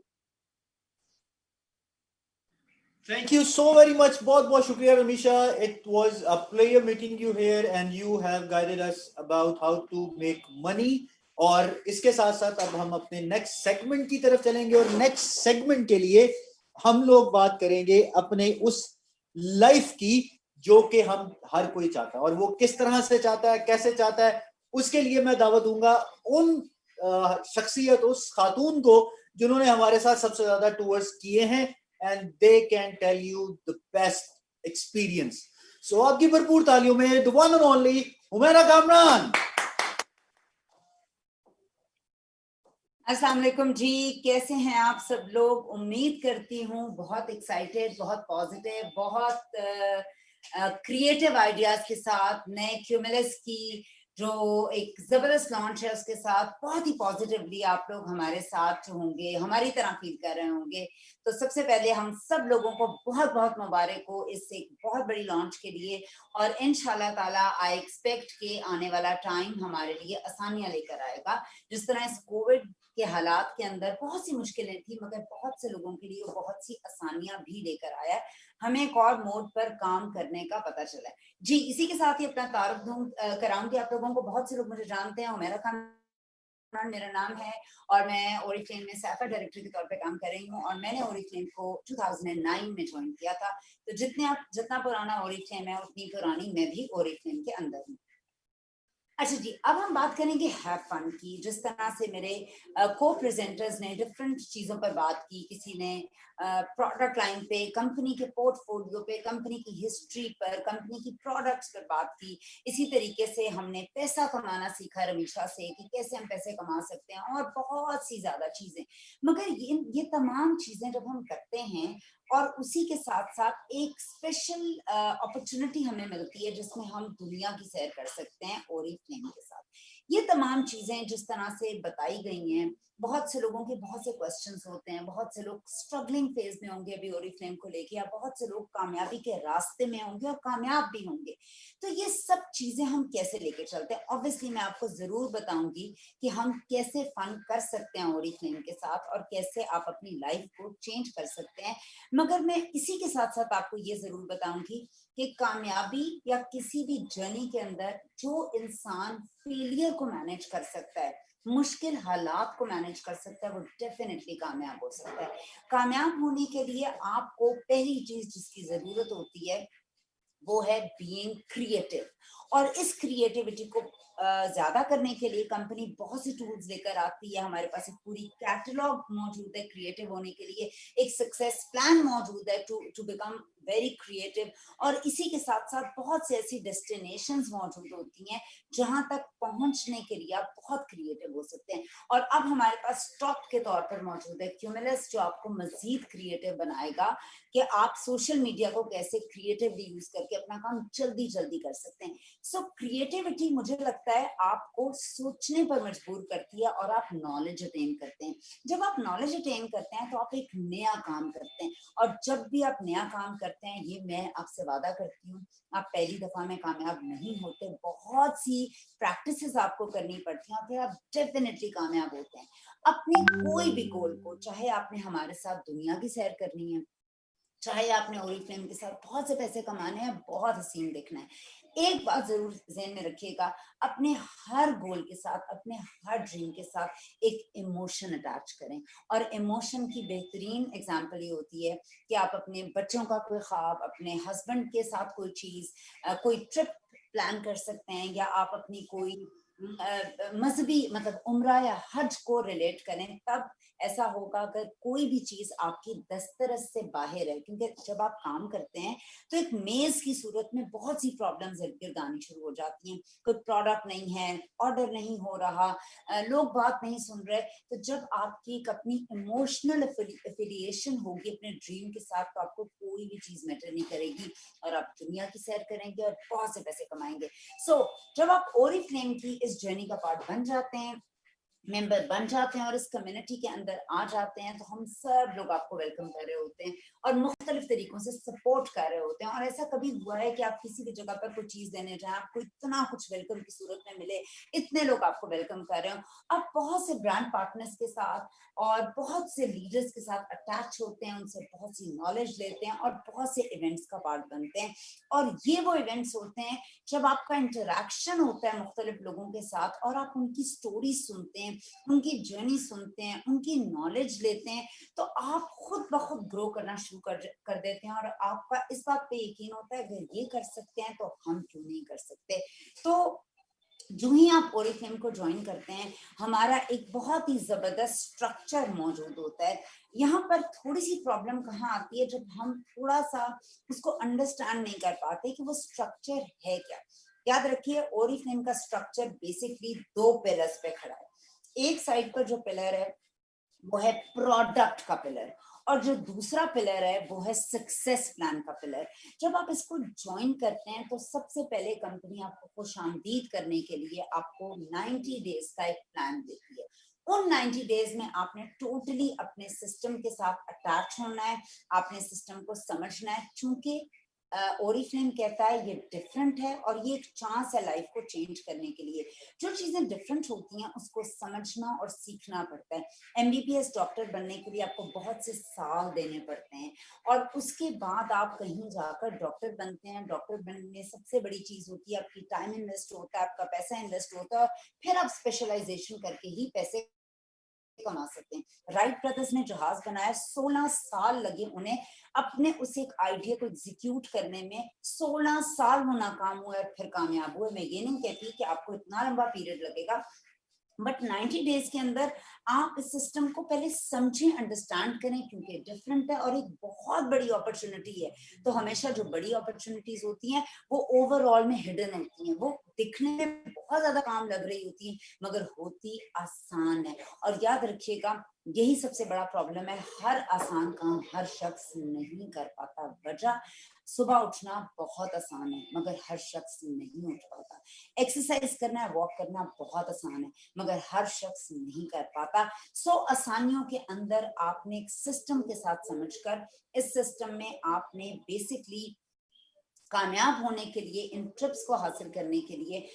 Thank you so very much. बहुत बहुत शुक्रिया रमीशा. It was a pleasure meeting you here and you have guided us about how to make money. और इसके साथ साथ अब हम अपने नेक्स्ट सेगमेंट की तरफ चलेंगे और नेक्स्ट सेगमेंट के लिए हम लोग बात करेंगे अपने उस लाइफ की जो कि हम हर कोई चाहता है, और वो किस तरह से चाहता है, कैसे चाहता है, उसके लिए मैं दावत दूंगा उन शख्सियत, उस खातून को जिन्होंने हमारे साथ सबसे ज्यादा टूर्स किए हैं and they can tell you the best experience. So आपकी भरपूर तालियों में the one and only Humaira Kamran. अस्सलाम वालेकुम जी, कैसे हैं आप सब लोग? उम्मीद करती हूँ बहुत एक्साइटेड, बहुत पॉजिटिव, बहुत क्रिएटिव आइडियाज के साथ, नए क्यूमुलस की जो एक जबरदस्त लॉन्च है उसके साथ बहुत ही पॉजिटिवली आप लोग हमारे साथ होंगे, हमारी तरह फील कर रहे होंगे। तो सबसे पहले हम सब लोगों को बहुत बहुत मुबारक हो इस एक बहुत बड़ी लॉन्च के लिए, और इंशाल्लाह ताला आई एक्सपेक्ट के आने वाला टाइम हमारे लिए आसानियां लेकर आएगा। जिस तरह इस कोविड के हालात के अंदर बहुत सी मुश्किलें थी, मगर बहुत से लोगों के लिए बहुत सी आसानियां भी लेकर आया है। हमें एक और मोड पर काम करने का पता चला है जी। इसी के साथ ही अपना तारुफ कराऊंगी आप लोगों को। बहुत से लोग मुझे जानते हैं, हुमैरा खान मेरा नाम है और मैं ओरिफ्लेम में सैफा डायरेक्टर के तौर पे काम कर रही हूँ, और मैंने ओरिफ्लेम को 2009 में ज्वाइन किया था। तो जितना पुराना ओरिफ्लेम है उतनी पुरानी मैं भी ओरिफ्लेम के अंदर हूँ। अच्छा जी, अब हम बात करेंगे हैव फन की। जिस तरह से मेरे को प्रेजेंटर्स ने डिफरेंट चीजों पर बात की, किसी ने प्रोडक्ट लाइन पे, कंपनी के पोर्टफोलियो पे, कंपनी की हिस्ट्री पर, कंपनी की प्रोडक्ट्स पर बात की। इसी तरीके से हमने पैसा कमाना सीखा रमीशा से कि कैसे हम पैसे कमा सकते हैं, और बहुत सी ज्यादा चीजें। मगर ये तमाम चीजें जब हम करते हैं और उसी के साथ साथ एक स्पेशल अपॉर्चुनिटी हमें मिलती है जिसमें हम दुनिया की सैर कर सकते हैं ओरिफ्लेम के साथ। ये तमाम चीजें जिस तरह से बताई गई हैं, बहुत से लोगों के बहुत से क्वेश्चंस होते हैं, बहुत से लोग स्ट्रगलिंग फेज में होंगे अभी ओरिफ्लेम को लेके, या बहुत से लोग कामयाबी के रास्ते में होंगे और कामयाब भी होंगे। तो ये सब चीजें हम कैसे लेके चलते हैं, ऑब्वियसली मैं आपको जरूर बताऊंगी कि हम कैसे फन कर सकते हैं ओरिफ्लेम के साथ, और कैसे आप अपनी लाइफ को चेंज कर सकते हैं। मगर मैं इसी के साथ साथ आपको ये जरूर बताऊंगी कि कामयाबी या किसी भी जर्नी के अंदर जो इंसान फेलियर को मैनेज कर सकता है, मुश्किल हालात को मैनेज कर सकता है, वो डेफिनेटली कामयाब हो सकता है। कामयाब होने के लिए आपको पहली चीज जिसकी जरूरत होती है वो है बीइंग क्रिएटिव। और इस क्रिएटिविटी को ज्यादा करने के लिए कंपनी बहुत सी टूल्स लेकर आती है। हमारे पास एक पूरी कैटलॉग मौजूद है क्रिएटिव होने के लिए, एक सक्सेस प्लान मौजूद है टू बिकम वेरी क्रिएटिव। और इसी के साथ साथ बहुत से ऐसी डेस्टिनेशंस मौजूद होती हैं जहां तक पहुंचने के लिए आप बहुत क्रिएटिव हो सकते हैं। और अब हमारे पास स्टॉक के तौर पर मौजूद है क्यूमुलस, जो आपको मजीद क्रिएटिव बनाएगा कि आप सोशल मीडिया को कैसे क्रिएटिवली यूज करके अपना काम जल्दी जल्दी कर सकते हैं। सो क्रिएटिविटी मुझे लगता है आपको सोचने पर मजबूर करती है और आप नॉलेज अटेन करते हैं। जब आप नॉलेज अटेन करते हैं तो आप एक नया काम करते हैं, और जब भी आप नया काम करते हैं, ये मैं आपसे वादा करती हूँ, आप पहली दफा में कामयाब नहीं होते। बहुत सी प्रैक्टिसेस आपको करनी पड़ती हैं और फिर आप डेफिनेटली कामयाब होते हैं। अपने कोई भी गोल को, चाहे आपने हमारे साथ दुनिया की सैर करनी है, चाहे आपने ओरिफ्लेम के साथ बहुत से पैसे कमाने हैं, बहुत हसीन दिखना है, एक बात जरूर ज़हन में रखिएगा, अपने हर गोल के साथ, अपने हर ड्रीम के साथ एक इमोशन अटैच करें। और इमोशन की बेहतरीन एग्जांपल ये होती है कि आप अपने बच्चों का कोई ख्वाब, अपने हस्बैंड के साथ कोई चीज, कोई ट्रिप प्लान कर सकते हैं, या आप अपनी कोई मजहबी मतलब उम्रा या हज को रिलेट करें। तब ऐसा होगा अगर कोई भी चीज आपकी दस्तरस से बाहर है, क्योंकि जब आप काम करते हैं तो एक मेज की सूरत में बहुत सी प्रॉब्लम्स इर्द गिर्द आनी शुरू हो जाती हैं। कोई प्रोडक्ट नहीं है, ऑर्डर नहीं हो रहा, लोग बात नहीं सुन रहे। तो जब आपकी एक अपनी इमोशनल एफिलिएशन होगी अपने ड्रीम के साथ, तो आपको कोई भी चीज मैटर नहीं करेगी और आप दुनिया की सैर करेंगे और बहुत से पैसे कमाएंगे। सो जब आप ओरिफ्लेम की इस जर्नी का पार्ट बन जाते हैं, मेंबर बन जाते हैं और इस कम्युनिटी के अंदर आ जाते हैं, तो हम सब लोग आपको वेलकम कर रहे होते हैं और मुख्तलिफ तरीकों से सपोर्ट कर रहे होते हैं। और ऐसा कभी हुआ है कि आप किसी भी जगह पर कोई चीज देने जाएं, आपको इतना कुछ वेलकम की सूरत में मिले, इतने लोग आपको वेलकम कर रहे हो, आप बहुत से ब्रांड पार्टनर्स के साथ और बहुत से लीडर्स के साथ अटैच होते हैं, उनसे बहुत सी नॉलेज लेते हैं और बहुत से इवेंट्स का पार्ट बनते हैं। और ये वो इवेंट्स होते हैं जब आपका इंटरेक्शन होता है मुख्तलिफ लोगों के साथ और आप उनकी स्टोरी सुनते हैं, उनकी जर्नी सुनते हैं, उनकी नॉलेज लेते हैं, तो आप खुद ब खुद ग्रो करना शुरू कर देते हैं और आपका इस बात पे यकीन होता है अगर ये कर सकते हैं तो हम क्यों नहीं कर सकते। तो जो ही आप ओरिफ्लेम को ज्वाइन करते हैं, हमारा एक बहुत ही जबरदस्त स्ट्रक्चर मौजूद होता है। यहाँ पर थोड़ी सी प्रॉब्लम कहाँ आती है, जब हम थोड़ा सा उसको अंडरस्टैंड नहीं कर पाते कि वो स्ट्रक्चर है क्या। याद रखिए, ओरिफ्लेम का स्ट्रक्चर बेसिकली 2 पिलर्स पे खड़ा है। एक साइड पर जो पिलर है वो है प्रोडक्ट का पिलर, और जो दूसरा पिलर है वो है सक्सेस प्लान का पिलर। जब आप इसको ज्वाइन करते हैं तो सबसे पहले कंपनी आपको खुशामदीद करने के लिए आपको 90 डेज का एक प्लान देती है। उन 90 डेज में आपने टोटली अपने सिस्टम के साथ अटैच होना है, आपने सिस्टम को समझना है। चूंकि ओरिफ्लेम कहता है ये डिफरेंट है और ये एक चांस है लाइफ को चेंज करने के लिए। जो चीजें डिफरेंट होती हैं उसको समझना और सीखना पड़ता है। एमबीबीएस डॉक्टर बनने के लिए आपको बहुत से साल देने पड़ते हैं और उसके बाद आप कहीं जाकर डॉक्टर बनते हैं। डॉक्टर बनने में सबसे बड़ी चीज होती है आपकी टाइम इन्वेस्ट होता है, आपका पैसा इन्वेस्ट होता है, और फिर आप स्पेशलाइजेशन करके ही पैसे कमा सकते हैं। राइट ब्रदर्स ने जहाज बनाया, 16 साल लगे उन्हें अपने उस एक आइडिया को एग्जीक्यूट करने में। 16 साल वो नाकाम हुए और फिर कामयाब हुए। मैं ये नहीं कहती कि आपको इतना लंबा पीरियड लगेगा, बट 90 डेज के अंदर आप इस सिस्टम को पहले समझें, अंडरस्टैंड करें, क्योंकि डिफरेंट है और एक बहुत बड़ी अपॉर्चुनिटी है। तो हमेशा जो बड़ी अपॉर्चुनिटीज होती हैं वो ओवरऑल में हिडन होती हैं, वो दिखने में बहुत ज्यादा काम लग रही होती है मगर होती आसान है। और याद रखिएगा, यही सबसे बड़ा प्रॉब्लम है, हर आसान काम हर शख्स नहीं कर पाता। वजह, सुबह उठना बहुत आसान है मगर हर शख्स नहीं उठ पाता। एक्सरसाइज करना, वॉक करना बहुत आसान है मगर हर शख्स नहीं कर पाता। सो आसानियों के अंदर आपने एक सिस्टम के साथ समझकर, इस सिस्टम में आपने बेसिकली कामयाब होने के लिए, इन ट्रिप्स को हासिल करने के लिए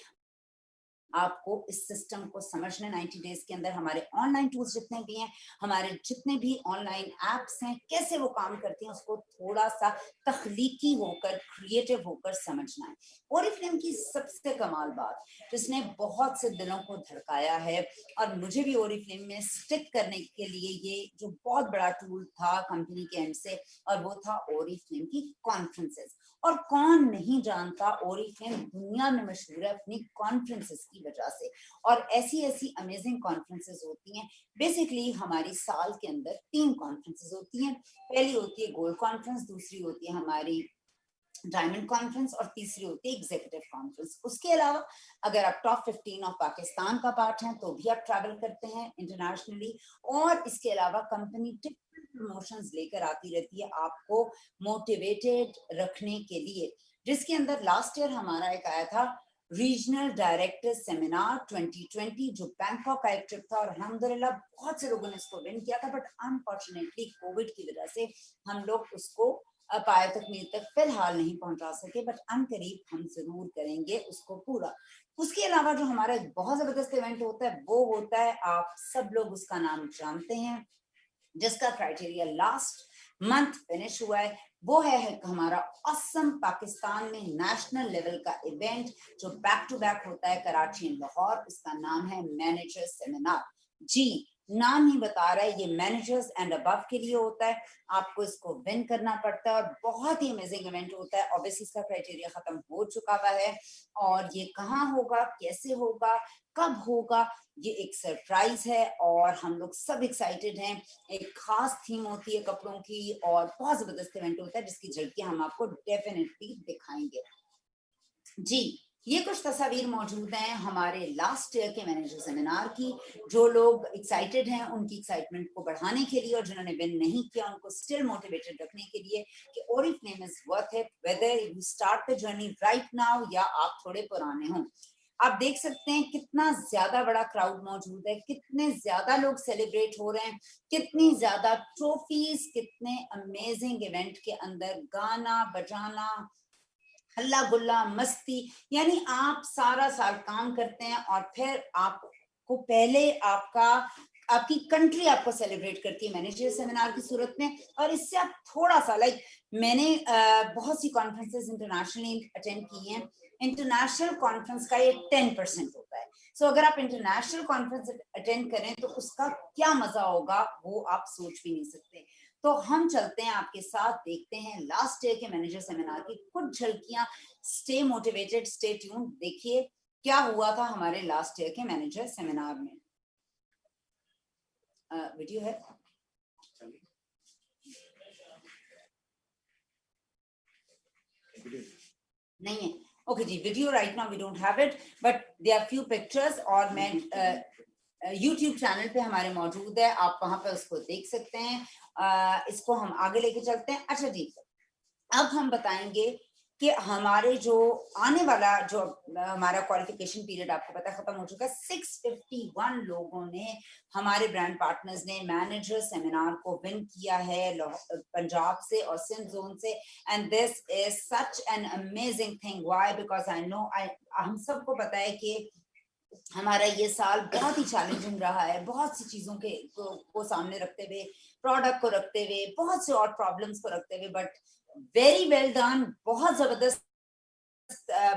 आपको इस सिस्टम को समझना। 90 डेज के अंदर हमारे ऑनलाइन टूल्स जितने भी हैं, हमारे जितने भी ऑनलाइन एप्स हैं, कैसे वो काम करती हैं, उसको थोड़ा सा तख्लीकी होकर, क्रिएटिव होकर समझना है। ओरिफ्लेम की सबसे कमाल बात, जिसने बहुत से दिलों को धड़काया है और मुझे भी ओरिफ्लेम में स्टिक करने के लिए ये जो बहुत बड़ा टूल था कंपनी के एंड से, और वो था ओरिफ्लेम की कॉन्फ्रेंसेस। और कौन नहीं जानता, ओरिफ्लेम दुनिया में मशहूर है अपनी कॉन्फ्रेंसेस की वजह से। और ऐसी ऐसी अमेजिंग कॉन्फ्रेंसेस होती हैं। बेसिकली हमारी साल के अंदर 3 कॉन्फ्रेंसेस होती हैं। पहली होती है गोल्ड कॉन्फ्रेंस, दूसरी होती है हमारी डायमंड कॉन्फ्रेंस और तीसरी होती है एग्जीक्यूटिव कॉन्फ्रेंस। उसके अलावा अगर आप टॉप 15 ऑफ पाकिस्तान का पार्ट हैं तो भी आप ट्रैवल करते हैं इंटरनेशनली। और इसके अलावा कंपनी डिफरेंट प्रमोशंस लेकर आती रहती है आपको मोटिवेटेड रखने के लिए, जिसके अंदर लास्ट ईयर हमारा एक आया था रीजनल डायरेक्टर सेमिनार 2020, जो बैंकॉक का एक ट्रिप था और अल्हम्दुलिल्लाह बहुत से लोगों ने इसको विन किया था। बट अनफॉर्चुनेटली कोविड की वजह से हम लोग उसको पाया तकमील तक फिलहाल नहीं पहुंचा सके, बट अनकरीब हम जरूर करेंगे उसको पूरा। उसके अलावा जो हमारा एक बहुत जबरदस्त इवेंट होता है वो होता है, आप सब लोग उसका नाम जानते हैं, जिसका क्राइटेरिया लास्ट मंथ फिनिश हुआ है, वो है हमारा असम पाकिस्तान में नेशनल लेवल का इवेंट जो बैक टू बैक होता है कराची एंड लाहौर। उसका नाम है मैनेजर सेमिनार। जी, नाम ही बता रहा है, ये मैनेजर्स एंड अबव के लिए होता है। आपको इसको विन करना पड़ता है और बहुत ही अमेजिंग इवेंट होता है। ऑब्वियसली इसका क्राइटेरिया खत्म हो चुका हुआ है और ये कहाँ होगा, कैसे होगा, कब होगा, ये एक सरप्राइज है और हम लोग सब एक्साइटेड हैं। एक खास थीम होती है कपड़ों की और बहुत जबरदस्त इवेंट होता है जिसकी झलकियां हम आपको डेफिनेटली दिखाएंगे। जी, ये कुछ तस्वीर मौजूद हैं हमारे लास्ट ईयर के मैनेजर सेमिनार की। जो लोग एक्साइटेड हैं उनकी एक्साइटमेंट को बढ़ाने के लिए और जिन्होंने विन नहीं किया उनको स्टिल मोटिवेटेड रखने के लिए कि Oriflame is worth it, whether you start the journey right now या आप थोड़े पुराने हों। आप देख सकते हैं कितना ज्यादा बड़ा क्राउड मौजूद है, कितने ज्यादा लोग सेलिब्रेट हो रहे हैं, कितनी ज्यादा ट्रॉफीज, कितने अमेजिंग इवेंट के अंदर गाना बजाना, हल्ला गुल्ला, मस्ती। यानी आप सारा साल काम करते हैं और फिर आपको पहले आपकी कंट्री आपको सेलिब्रेट करती है मैनेजर सेमिनार की सूरत में। और इससे आप थोड़ा सा मैंने बहुत सी कॉन्फ्रेंसेस इंटरनेशनली अटेंड की हैं। इंटरनेशनल कॉन्फ्रेंस का ये 10% होता है। सो अगर आप इंटरनेशनल कॉन्फ्रेंस अटेंड करें तो उसका क्या मजा होगा वो आप सोच भी नहीं सकते। तो हम चलते हैं आपके साथ, देखते हैं लास्ट ईयर के मैनेजर सेमिनार की कुछ झलकियां। स्टे मोटिवेटेड, स्टे ट्यून्ड, देखिए क्या हुआ था हमारे लास्ट ईयर के मैनेजर सेमिनार में। वीडियो है? नहीं है? ओके जी, video right now we don't have it, but there are few pictures और मैं YouTube चैनल पे हमारे मौजूद है, आप वहां पे उसको देख सकते हैं। इसको हम आगे लेके चलते हैं। अच्छा जी, अब हम बताएंगे कि हमारे जो आने वाला जो हमारा क्वालिफिकेशन पीरियड आपको पता खत्म हो चुका है। 651 लोगों ने, हमारे ब्रांड पार्टनर्स ने मैनेजर सेमिनार को विन किया है पंजाब से और सिंध जोन से। And this is such an amazing thing. Why? Because I know, हम सबको पता है कि हमारा ये साल बहुत ही चैलेंजिंग रहा है, बहुत सी चीजों को सामने रखते हुए, प्रोडक्ट को रखते हुए, बहुत से और प्रॉब्लम्स को रखते हुए, बट वेरी वेल डन। बहुत जबरदस्त,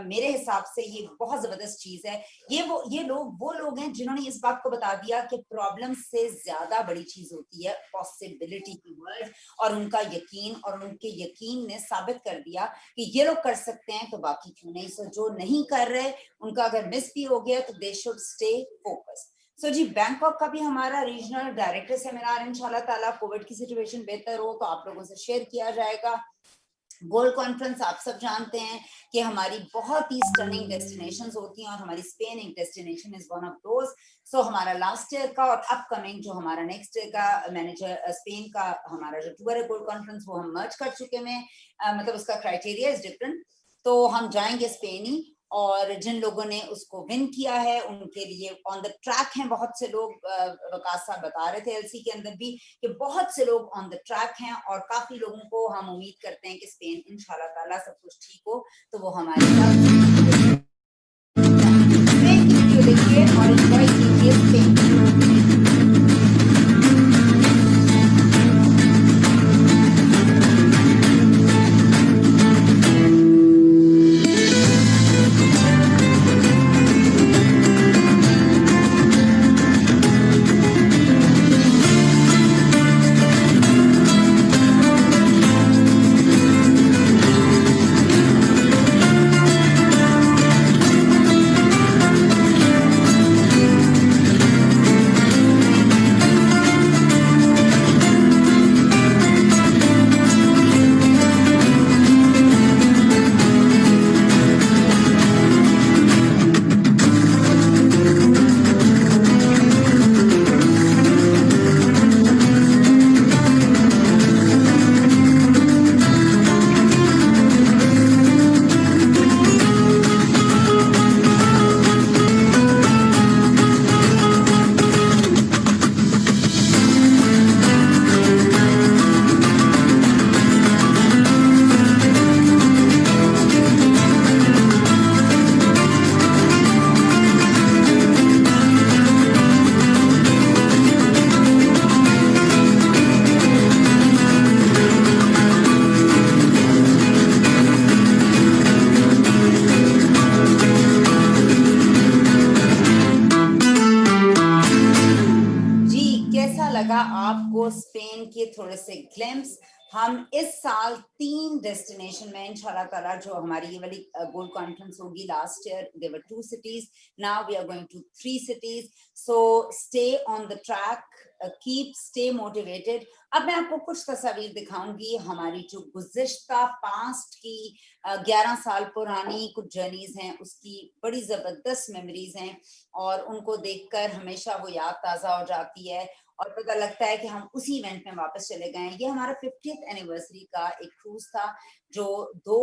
मेरे हिसाब से ये बहुत जबरदस्त चीज है। ये लोग हैं जिन्होंने इस बात को बता दिया कि प्रॉब्लम से ज्यादा बड़ी चीज होती है पॉसिबिलिटी की वर्ड, और उनका यकीन, और उनके यकीन ने साबित कर दिया कि ये लोग कर सकते हैं तो बाकी क्यों नहीं। सो जो नहीं कर रहे उनका अगर मिस भी हो गया तो they should stay focus. So जी, बैंकॉक का भी हमारा रीजनल डायरेक्टर सेमिनार इंशाल्लाह ताला, कोविड की सिचुएशन बेहतर हो तो आप लोगों से शेयर किया जाएगा। गोल्ड कॉन्फ्रेंस आप सब जानते हैं कि हमारी बहुत ही स्टनिंग डेस्टिनेशंस होती हैं और हमारी स्पेन एक destination is one of those. So हमारा लास्ट ईयर का और अपकमिंग जो हमारा नेक्स्ट ईयर का मैनेजर स्पेन का हमारा जो टूर है गोल्ड कॉन्फ्रेंस, वो हम मर्ज कर चुके हैं। मतलब उसका क्राइटेरिया इज डिफरेंट। तो हम जाएंगे स्पेन ही, और जिन लोगों ने उसको विन किया है उनके लिए ऑन द ट्रैक हैं बहुत से लोग। वकास साहब बता रहे थे एलसी के अंदर भी कि बहुत से लोग ऑन द ट्रैक हैं, और काफी लोगों को हम उम्मीद करते हैं कि स्पेन इंशाल्लाह ताला सब कुछ ठीक हो तो वो हमारे साथ वीडियो देखिए और एंजॉय कीजिए स्पेन। आपको स्पेन के थोड़े से ग्लिम्स। हम इस साल 3 डेस्टिनेशन में इंशाल्लाह ताला, जो हमारी ये वाली गोल्ड कॉन्फ्रेंस होगी, last year there were 2 cities, now we are going to 3 cities। So stay on the track, keep stay motivated. अब मैं आपको कुछ तस्वीर दिखाऊंगी हमारी जो गुज़िश्ता पास्ट की 11 साल पुरानी कुछ जर्नीज हैं, उसकी बड़ी जबरदस्त मेमोरीज हैं और उनको देखकर हमेशा वो याद ताजा हो जाती है। और पता लगता है कि हम उसी इवेंट में वापस चले गए। ये हमारा 50th एनिवर्सरी का एक क्रूज था जो 2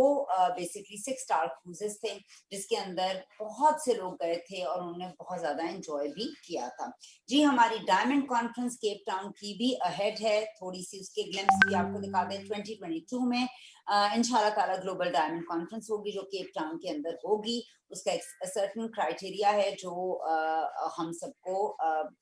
बेसिकली 6 स्टार क्रूजेस थे, जिसके अंदर बहुत से लोग गए थे और उन्होंने बहुत ज्यादा एंजॉय भी किया था। जी, हमारी डायमंड कॉन्फ्रेंस केप टाउन की भी अहेड है, थोड़ी सी उसके ग्लिम्स भी आपको दिखा दें। 2022 में इंशाल्लाह ताला ग्लोबल डायमंड कॉन्फ्रेंस होगी जो केप टाउन के अंदर होगी। उसका एक सर्टेन क्राइटेरिया है जो हम सबको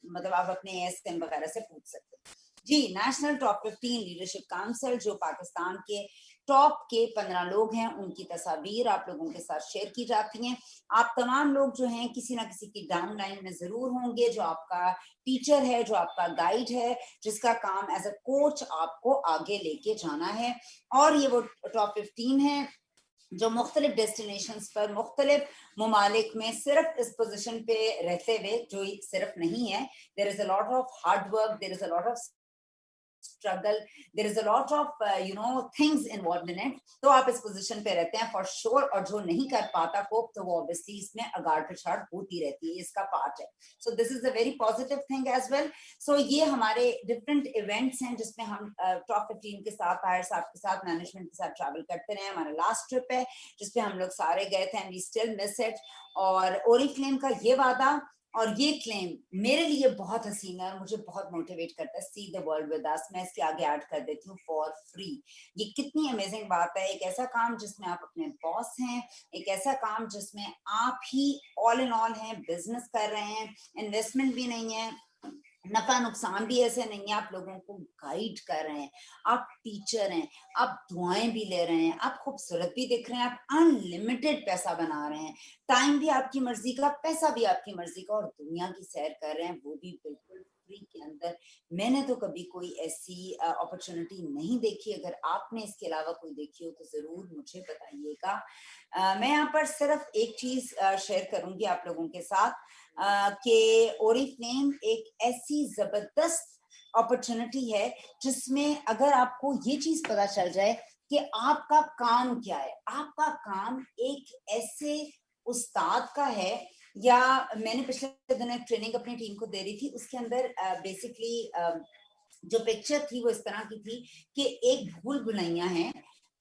मतलब आप अपने ASM वगैरह से पूछ सकते हैं। जी, नेशनल टॉप 15 लीडरशिप काउंसिल जो पाकिस्तान के टॉप के 15 लोग हैं, उनकी तस्वीर आप लोगों के साथ शेयर की जाती हैं। आप तमाम लोग जो हैं किसी ना किसी की डाउन लाइन में जरूर होंगे, जो आपका टीचर है, जो आपका गाइड है, जिसका काम एज अ कोच आपको आगे लेके जाना है। और ये वो टॉप 15 है जो मुख्तलिफ डेस्टिनेशंस पर मुख्तलिफ ममालिक में सिर्फ इस पोजीशन पे रहते हुए, जो सिर्फ नहीं है, there is a lot of hard work, there is a lot of struggle, there is a lot of things involved in it। तो आप इस पोजीशन पे रहते हैं फॉर श्योर, और जो नहीं कर पाता कोप तो वो ऑब्वियसली इसमें अगाड़ पिछाड़ होती रहती है, इसका पार्ट है। So this is a very positive thing as well. So ये हमारे डिफरेंट इवेंट्स हैं जिसमें हम टॉप 15 के साथ, ताहिर साहब के साथ, मैनेजमेंट के साथ ट्रैवल करते रहे। हमारा लास्ट ट्रिप है जिसपे हम लोग सारे गए थे and we still miss it. और ओरिफ्लेम का ये वादा और ये क्लेम मेरे लिए बहुत हसीन है और मुझे बहुत मोटिवेट करता है। See the world with us, मैं इसके आगे ऐड कर देती हूँ फॉर फ्री। ये कितनी अमेजिंग बात है, एक ऐसा काम जिसमें आप अपने बॉस हैं, एक ऐसा काम जिसमें आप ही ऑल इन ऑल हैं, बिजनेस कर रहे हैं, इन्वेस्टमेंट भी नहीं है, नफा नुकसान भी ऐसे नहीं है, आप लोगों को गाइड कर रहे हैं, आप टीचर हैं, आप दुआएं भी ले रहे हैं, आप खूबसूरत भी दिख रहे हैं, आप अनलिमिटेड पैसा बना रहे हैं, टाइम भी आपकी मर्जी का, पैसा भी आपकी मर्जी का, और दुनिया की सैर कर रहे हैं वो भी बिल्कुल फ्री के अंदर। मैंने तो कभी कोई ऐसी अपॉर्चुनिटी नहीं देखी। अगर आपने इसके अलावा कोई देखी हो तो जरूर मुझे बताइएगा। मैं यहाँ पर सिर्फ एक चीज शेयर करूंगी आप लोगों के साथ कि ओरिफ्लेम एक ऐसी जबरदस्त अपॉर्चुनिटी है जिसमें अगर आपको ये चीज पता चल जाए कि आपका काम क्या है, आपका काम एक ऐसे उस्ताद का है, या मैंने पिछले दिन एक ट्रेनिंग अपनी टीम को दे रही थी, उसके अंदर बेसिकली जो पिक्चर थी वो इस तरह की थी कि एक भूल भुलैया है,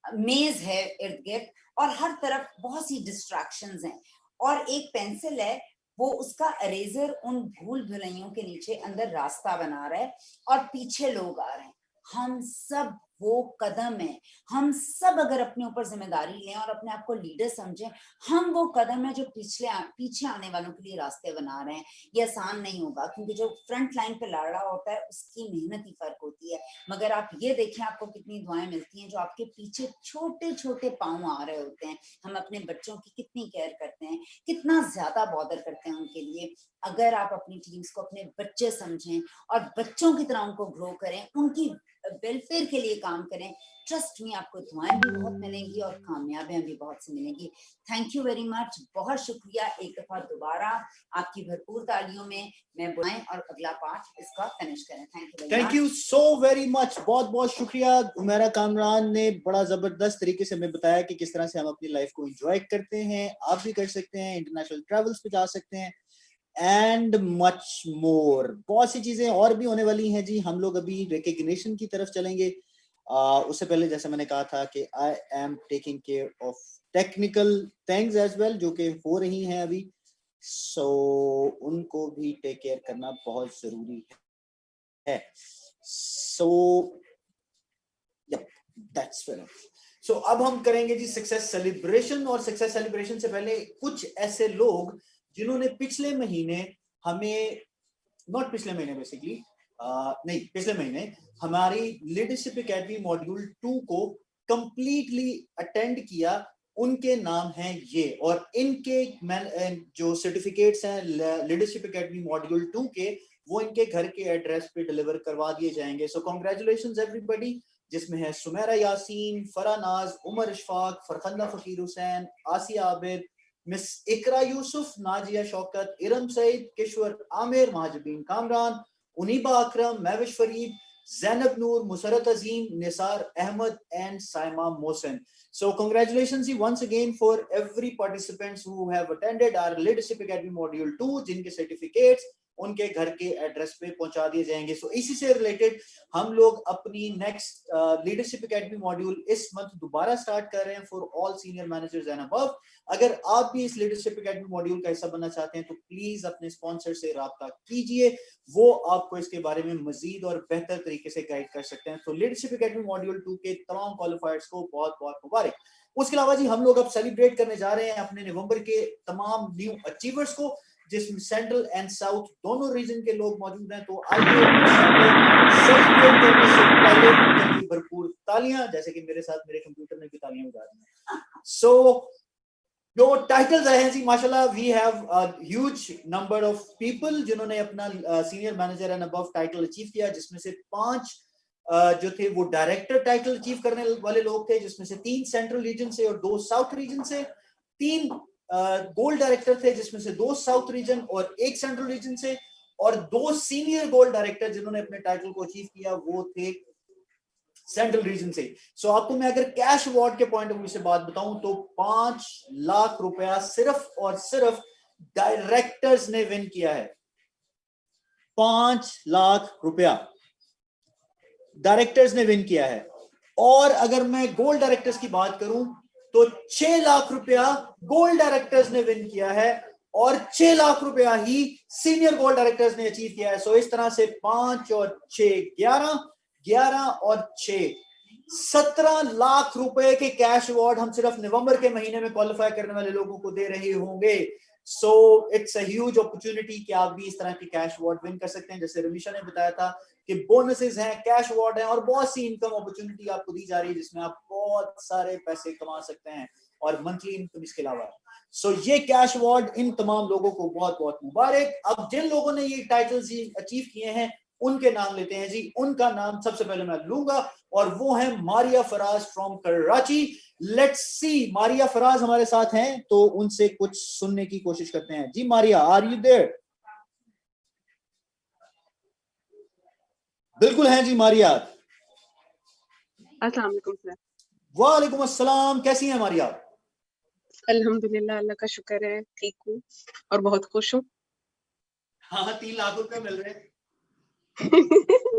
मेज है इर्द गिर्द और हर तरफ बहुत सी डिस्ट्रैक्शंस हैं, और एक पेंसिल है, वो उसका इरेजर उन भूल भुलैयों के नीचे अंदर रास्ता बना रहा है और पीछे लोग आ रहे हैं। हम सब वो कदम है, हम सब अगर अपने ऊपर जिम्मेदारी लें और अपने आप को लीडर समझें, हम वो कदम है जो पीछे आने वालों के लिए रास्ते बना रहे हैं। ये आसान नहीं होगा क्योंकि जो फ्रंट लाइन पे लड़ रहा होता है उसकी मेहनत ही फर्क होती है, मगर आप ये देखें आपको कितनी दुआएं मिलती हैं जो आपके पीछे छोटे छोटे पांव आ रहे होते हैं। हम अपने बच्चों की कितनी केयर करते हैं, कितना ज्यादा बॉदर करते हैं उनके लिए। अगर आप अपनी टीम्स को अपने बच्चे समझें और बच्चों की तरह उनको ग्रो करें, उनकी वेलफेयर के लिए काम करें, ट्रस्ट में आपको दुआएं भी बहुत मिलेंगी और कामयाबियां भी बहुत सी मिलेंगी। थैंक यू वेरी मच, बहुत शुक्रिया। एक दफा दोबारा आपकी भरपूर तालियों में मैं बुलाएं और अगला पार्ट इसका फिनिश करें। Thank you so very much, बहुत बहुत शुक्रिया। उमेरा कामरान ने बड़ा जबरदस्त तरीके से हमें बताया कि किस तरह से हम अपनी लाइफ को एंजॉय करते हैं। आप भी कर सकते हैं, इंटरनेशनल ट्रैवल्स पे जा सकते हैं एंड मच मोर। बहुत सी चीजें और भी होने वाली हैं जी। हम लोग अभी रिकग्निशन की तरफ चलेंगे। उससे पहले जैसे मैंने कहा था कि I am taking care of technical things as well जो कि हो रही हैं अभी, सो उनको भी टेक केयर करना बहुत जरूरी है। So that's fair. सो अब हम करेंगे जी सक्सेस सेलिब्रेशन, और सक्सेस सेलिब्रेशन से पहले कुछ ऐसे लोग जिन्होंने पिछले महीने हमें, नॉट पिछले महीने बेसिकली, नहीं पिछले महीने हमारी लीडरशिप एकेडमी मॉड्यूल 2 को कंप्लीटली अटेंड किया, उनके नाम हैं ये, और इनके जो सर्टिफिकेट्स हैं लीडरशिप एकेडमी मॉड्यूल 2 के, वो इनके घर के एड्रेस पे डिलीवर करवा दिए जाएंगे। सो कांग्रेचुलेशंस एवरीबॉडी, जिसमें है सुमेरा यासीन, फरा नाज, Umar Ishfaq, Farkhanda Faqir Hussain, Asia Abid, miss Iqra Yusuf, Nazia Shaukat, Iram Saeed, Kishwar Aamir, Mahjabeen Kamran, Uneeba Akram, Mahwish Farid, Zainab Noor, Musarrat Azeem, Nisar Ahmed and Saima Mohsen. So congratulations once again for every participants who have attended our Leadership Academy Module 2, जिनके certificates उनके घर के एड्रेस पे पहुंचा दिए जाएंगे। सो इसी से रिलेटेड हम लोग अपनी नेक्स्ट लीडरशिप एकेडमी मॉड्यूल इस मंथ दोबारा स्टार्ट कर रहे हैं for all senior managers and above. अगर आप भी इस लीडरशिप एकेडमी मॉड्यूल का हिस्सा बनना चाहते हैं तो प्लीज अपने स्पॉन्सर से राब्ता कीजिए, वो आपको इसके बारे में मजीद और बेहतर तरीके से गाइड कर सकते हैं। तो लीडरशिप एकेडमी मॉड्यूल 2 के तमाम क्वालिफायर्स को बहुत बहुत मुबारक। उसके अलावा जी हम लोग अब सेलिब्रेट करने जा रहे हैं अपने नवंबर के तमाम न्यू अचीवर्स को, जिसमें सेंट्रल एंड साउथ दोनों रीजन के लोग मौजूद हैं। तो आइए सेलिब्रेट करने से पहले उनके लिए भरपूर तालियां, जैसे कि मेरे साथ मेरे कंप्यूटर में भी तालियां बजा रही हैं। सो जो टाइटल्स आए हैं जी माशाल्लाह, we have a huge number of people जिन्होंने अपना senior manager and above title achieve किया, जिसमें से 5 जो थे वो डायरेक्टर टाइटल अचीव करने वाले लोग थे, जिसमें से 3 सेंट्रल रीजन से और 2 साउथ रीजन से, 3 गोल्ड डायरेक्टर थे जिसमें से 2 साउथ रीजन और 1 सेंट्रल रीजन से, और 2 सीनियर गोल्ड डायरेक्टर जिन्होंने अपने टाइटल को अचीव किया वो थे सेंट्रल रीजन से। सो आपको मैं अगर कैश अवार्ड के पॉइंट ऑफ व्यू से बात बताऊं तो 5 लाख रुपया सिर्फ और सिर्फ डायरेक्टर्स ने विन किया है। 5 लाख रुपया डायरेक्टर्स ने विन किया है। और अगर मैं गोल्ड डायरेक्टर्स की बात करूं तो 6 लाख रुपया गोल्ड डायरेक्टर्स ने विन किया है और 6 लाख रुपया ही सीनियर गोल्ड डायरेक्टर्स ने अचीव किया है। सो इस तरह से 5 और 6 11, 11 और 6 17 लाख रुपए के कैश अवार्ड हम सिर्फ नवंबर के महीने में क्वालिफाई करने वाले लोगों को दे रहे होंगे। So it's a huge opportunity कि आप भी इस तरह के कैश अवार्ड विन कर सकते हैं। जैसे रमीशा ने बताया था कि बोनसेस हैं, कैश अवार्ड हैं और बहुत सी इनकम अपॉर्चुनिटी आपको दी जा रही है जिसमें आप बहुत सारे पैसे कमा सकते हैं और मंथली इनकम इसके अलावा। सो ये कैश अवार्ड इन तमाम लोगों को बहुत बहुत मुबारक। अब जिन लोगों ने ये टाइटल्स अचीव किए हैं उनके नाम लेते हैं जी। उनका नाम सबसे पहले मैं लूंगा और वो है Maria Faraz from Karachi. Let's see, Maria Faraz हमारे साथ हैं तो उनसे कुछ सुनने की कोशिश करते हैं। जी मारिया, आर यू देयर? बिल्कुल हैं जी मारिया। अस्सलाम वालेकुम सर। वालेकुम अस्सलाम, कैसी हैं मारिया? अल्हम्दुलिल्लाह, अल्लाह का शुक्र है, ठीक हूँ और बहुत खुश हूँ। हाँ, 3 लाख रुपए मिल रहे हैं।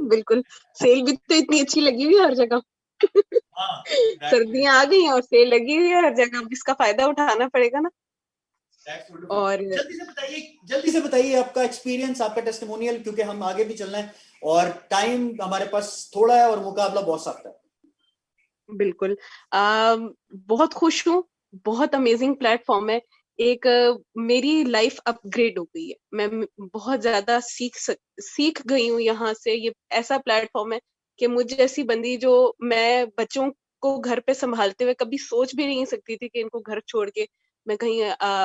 बिल्कुल, सेल भी तो इतनी अच्छी लगी हुई है हर जगह। हाँ, सर्दियां आ गई हैं और सेल लगी हुई है हर जगह, अब इसका फायदा उठाना पड़ेगा ना। और जल्दी से बताइए आपका एक्सपीरियंस, आपका टेस्टिमोनियल, क्योंकि हम आगे भी चलना है और टाइम हमारे पास थोड़ा है और मुकाबला बहुत सख्त है। बिल्कुल, बहुत खुश हूँ, बहुत अमेजिंग प्लेटफॉर्म है। एक मेरी लाइफ अपग्रेड हो गई है, मैं बहुत ज्यादा सीख गई हूँ यहाँ से। ये ऐसा प्लेटफॉर्म है कि मुझे जैसी बंदी, जो मैं बच्चों को घर पे संभालते हुए कभी सोच भी नहीं सकती थी कि इनको घर छोड़ के मैं कहीं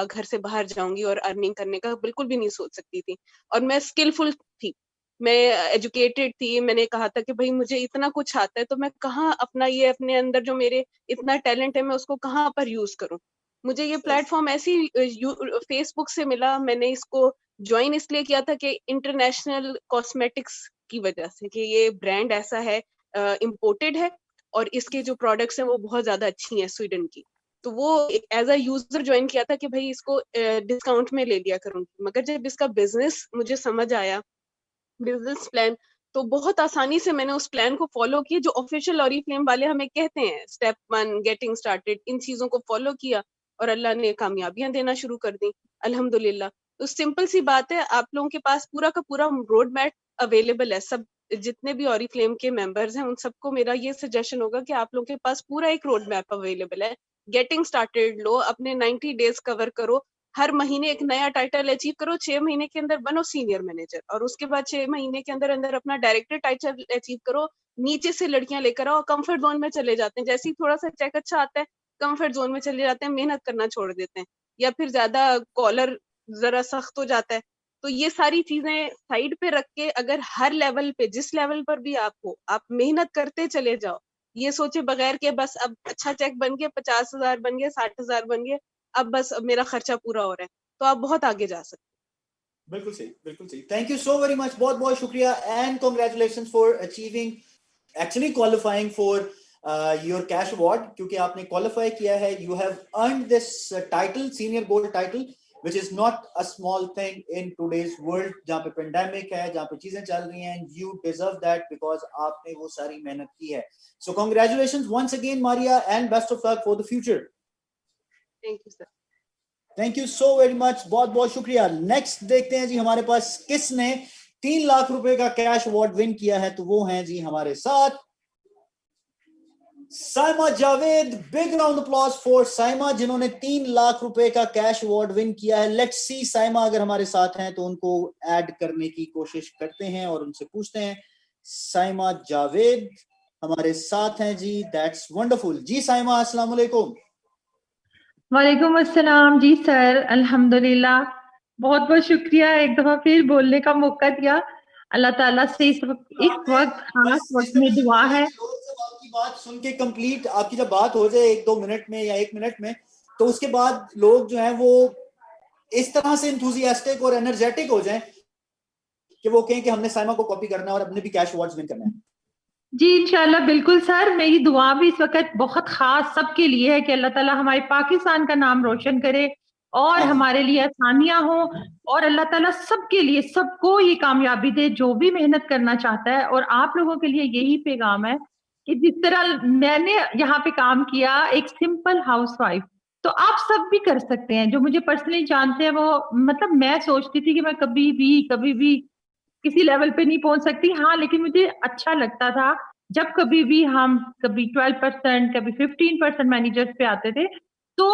घर से बाहर जाऊंगी और अर्निंग करने का बिल्कुल भी नहीं सोच सकती थी। और मैं स्किलफुल थी, मैं एजुकेटेड थी। मैंने कहा था कि भाई मुझे इतना कुछ आता है तो मैं कहाँ अपना ये अपने अंदर जो मेरे इतना टैलेंट है मैं उसको कहाँ पर यूज करूं। मुझे ये प्लेटफॉर्म ऐसी फेसबुक से मिला। मैंने इसको ज्वाइन इसलिए किया था कि इंटरनेशनल कॉस्मेटिक्स की वजह से, कि ये ब्रांड ऐसा है, इम्पोर्टेड है और इसके जो प्रोडक्ट्स हैं वो बहुत ज्यादा अच्छी हैं स्वीडन की। तो वो एज अ यूजर ज्वाइन किया था कि भाई इसको डिस्काउंट में ले लिया करूंगी। मगर जब इसका बिजनेस मुझे समझ आया, बिजनेस प्लान, तो बहुत आसानी से मैंने उस प्लान को फॉलो किया जो ऑफिशियल ऑरिफ्लेम वाले हमें कहते हैं, स्टेप 1 गेटिंग स्टार्टेड। इन चीजों को फॉलो किया और अल्लाह ने कामयाबियां देना शुरू कर दी, अल्हम्दुलिल्लाह। तो सिंपल सी बात है, आप लोगों के पास पूरा का पूरा रोड मैप अवेलेबल है। सब जितने भी ऑरिफ्लेम के मेंबर्स हैं उन सबको मेरा ये सजेशन होगा कि आप लोगों के पास पूरा एक रोड मैप अवेलेबल है। गेटिंग स्टार्टेड लो, अपने 90 डेज कवर करो, हर महीने एक नया टाइटल अचीव करो, 6 महीने के अंदर बनो सीनियर मैनेजर और उसके बाद 6 महीने के अंदर अंदर अपना डायरेक्टर टाइटल अचीव करो। नीचे से लड़कियां लेकर आओ, कंफर्ट जोन में चले जाते हैं। जैसे ही थोड़ा सा चेक अच्छा आता है कंफर्ट जोन में चले जाते हैं, मेहनत करना छोड़ देते हैं, या फिर ज्यादा कॉलर जरा सख्त हो जाता है। तो ये सारी चीजें साइड पे रख के अगर हर लेवल पे, जिस लेवल पर भी आप हो, आप मेहनत करते चले जाओ। ये सोचे बगैर के बस अब अच्छा चेक बन गया, 50,000 बन गया, 60,000 बन गया, अब बस अब मेरा खर्चा पूरा हो रहा है, तो आप बहुत आगे जा सकते हैं। बिल्कुल सही, बिल्कुल सही। Thank you so very much, बहुत बहुत शुक्रिया and congratulations for achieving, actually qualifying for your cash award, क्योंकि आपने क्वालिफाई किया है। You have earned this title, senior gold title, which is not a small thing in today's world, जहाँ पे pandemic है, जहाँ पे चीजें चल रही हैं. You deserve that because आपने वो सारी मेहनत की है. So congratulations once again, Maria, and best of luck for the future. Thank you sir. Thank you so very much. बहुत बहुत शुक्रिया. Next देखते हैं जी हमारे पास किसने 3 लाख रुपए का कैश अवार्ड विन किया है. तो वो हैं जी हमारे साथ Saima Javed. Big round applause for Saima, जिन्होंने 3 लाख रुपए का कैश अवार्ड विन किया है. लेट्स सी साइमा अगर हमारे साथ हैं तो उनको ऐड करने की कोशिश करते हैं और उनसे पूछते हैं. साइमा जावेद हमारे साथ हैं जी. That's wonderful. जी साइमा, अस्सलाम वालेकुम. वालेकुम अस्सलाम. जी सर, अल्हम्दुलिल्लाह. बहुत बहुत शुक्रिया एक दफा फिर बोलने का मौका दिया. अल्लाह ताला से इस वक्त खास वक्त में दुआ है. आपकी बात सुन के कंप्लीट, आपकी जब बात हो जाए 1-2 मिनट में या 1 मिनट में, तो उसके बाद लोग जो हैं वो इस तरह से इंथुसियास्टिक और एनर्जेटिक हो जाएं कि वो कहें कि हमने साइमा को कॉपी करना है और अपने भी कैश अवार्ड्स विन करना है. जी इंशाल्लाह, बिल्कुल सर. मेरी दुआ भी इस वक्त बहुत खास सबके लिए है कि अल्लाह ताला हमारे पाकिस्तान का नाम रोशन करे और हमारे लिए आसानियां हो और अल्लाह ताला सबके लिए, सबको ये कामयाबी दे जो भी मेहनत करना चाहता है. और आप लोगों के लिए यही पैगाम है कि जिस तरह मैंने यहाँ पे काम किया एक सिंपल हाउसवाइफ, तो आप सब भी कर सकते हैं. जो मुझे पर्सनली जानते हैं वो, मतलब मैं सोचती थी कि मैं कभी भी किसी लेवल पे नहीं पहुंच सकती. हाँ, लेकिन मुझे अच्छा लगता था जब कभी भी हम कभी 12%, कभी 15% मैनेजर्स पे आते थे. तो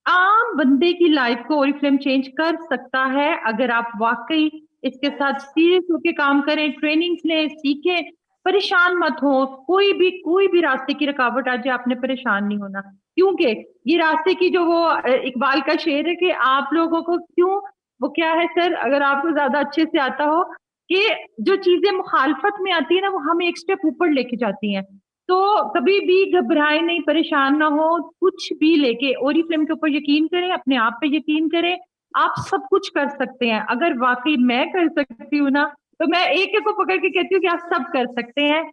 आम बंदे की लाइफ को ओरिफ्लेम चेंज कर सकता है अगर आप वाकई इसके साथ सीरियस होकर काम करें, ट्रेनिंग्स लें, सीखें, परेशान मत हो. कोई भी रास्ते की रुकावट आ जाए, आपने परेशान नहीं होना, क्योंकि ये रास्ते की जो वो इकबाल का शेर है कि आप लोगों को क्यों, वो क्या है सर, अगर आपको ज्यादा अच्छे से आता हो, कि जो चीजें मुखालफत में आती है ना, वो हमें एक स्टेप ऊपर लेके जाती हैं. तो कभी भी घबराए नहीं, परेशान ना हो, कुछ भी लेके ओरिफ्लेम के ऊपर यकीन करें, अपने आप पे यकीन करें. आप सब कुछ कर सकते हैं. अगर वाकई मैं कर सकती हूँ ना, तो मैं एक को पकड़ के कहती हूँ कि आप सब कर सकते हैं.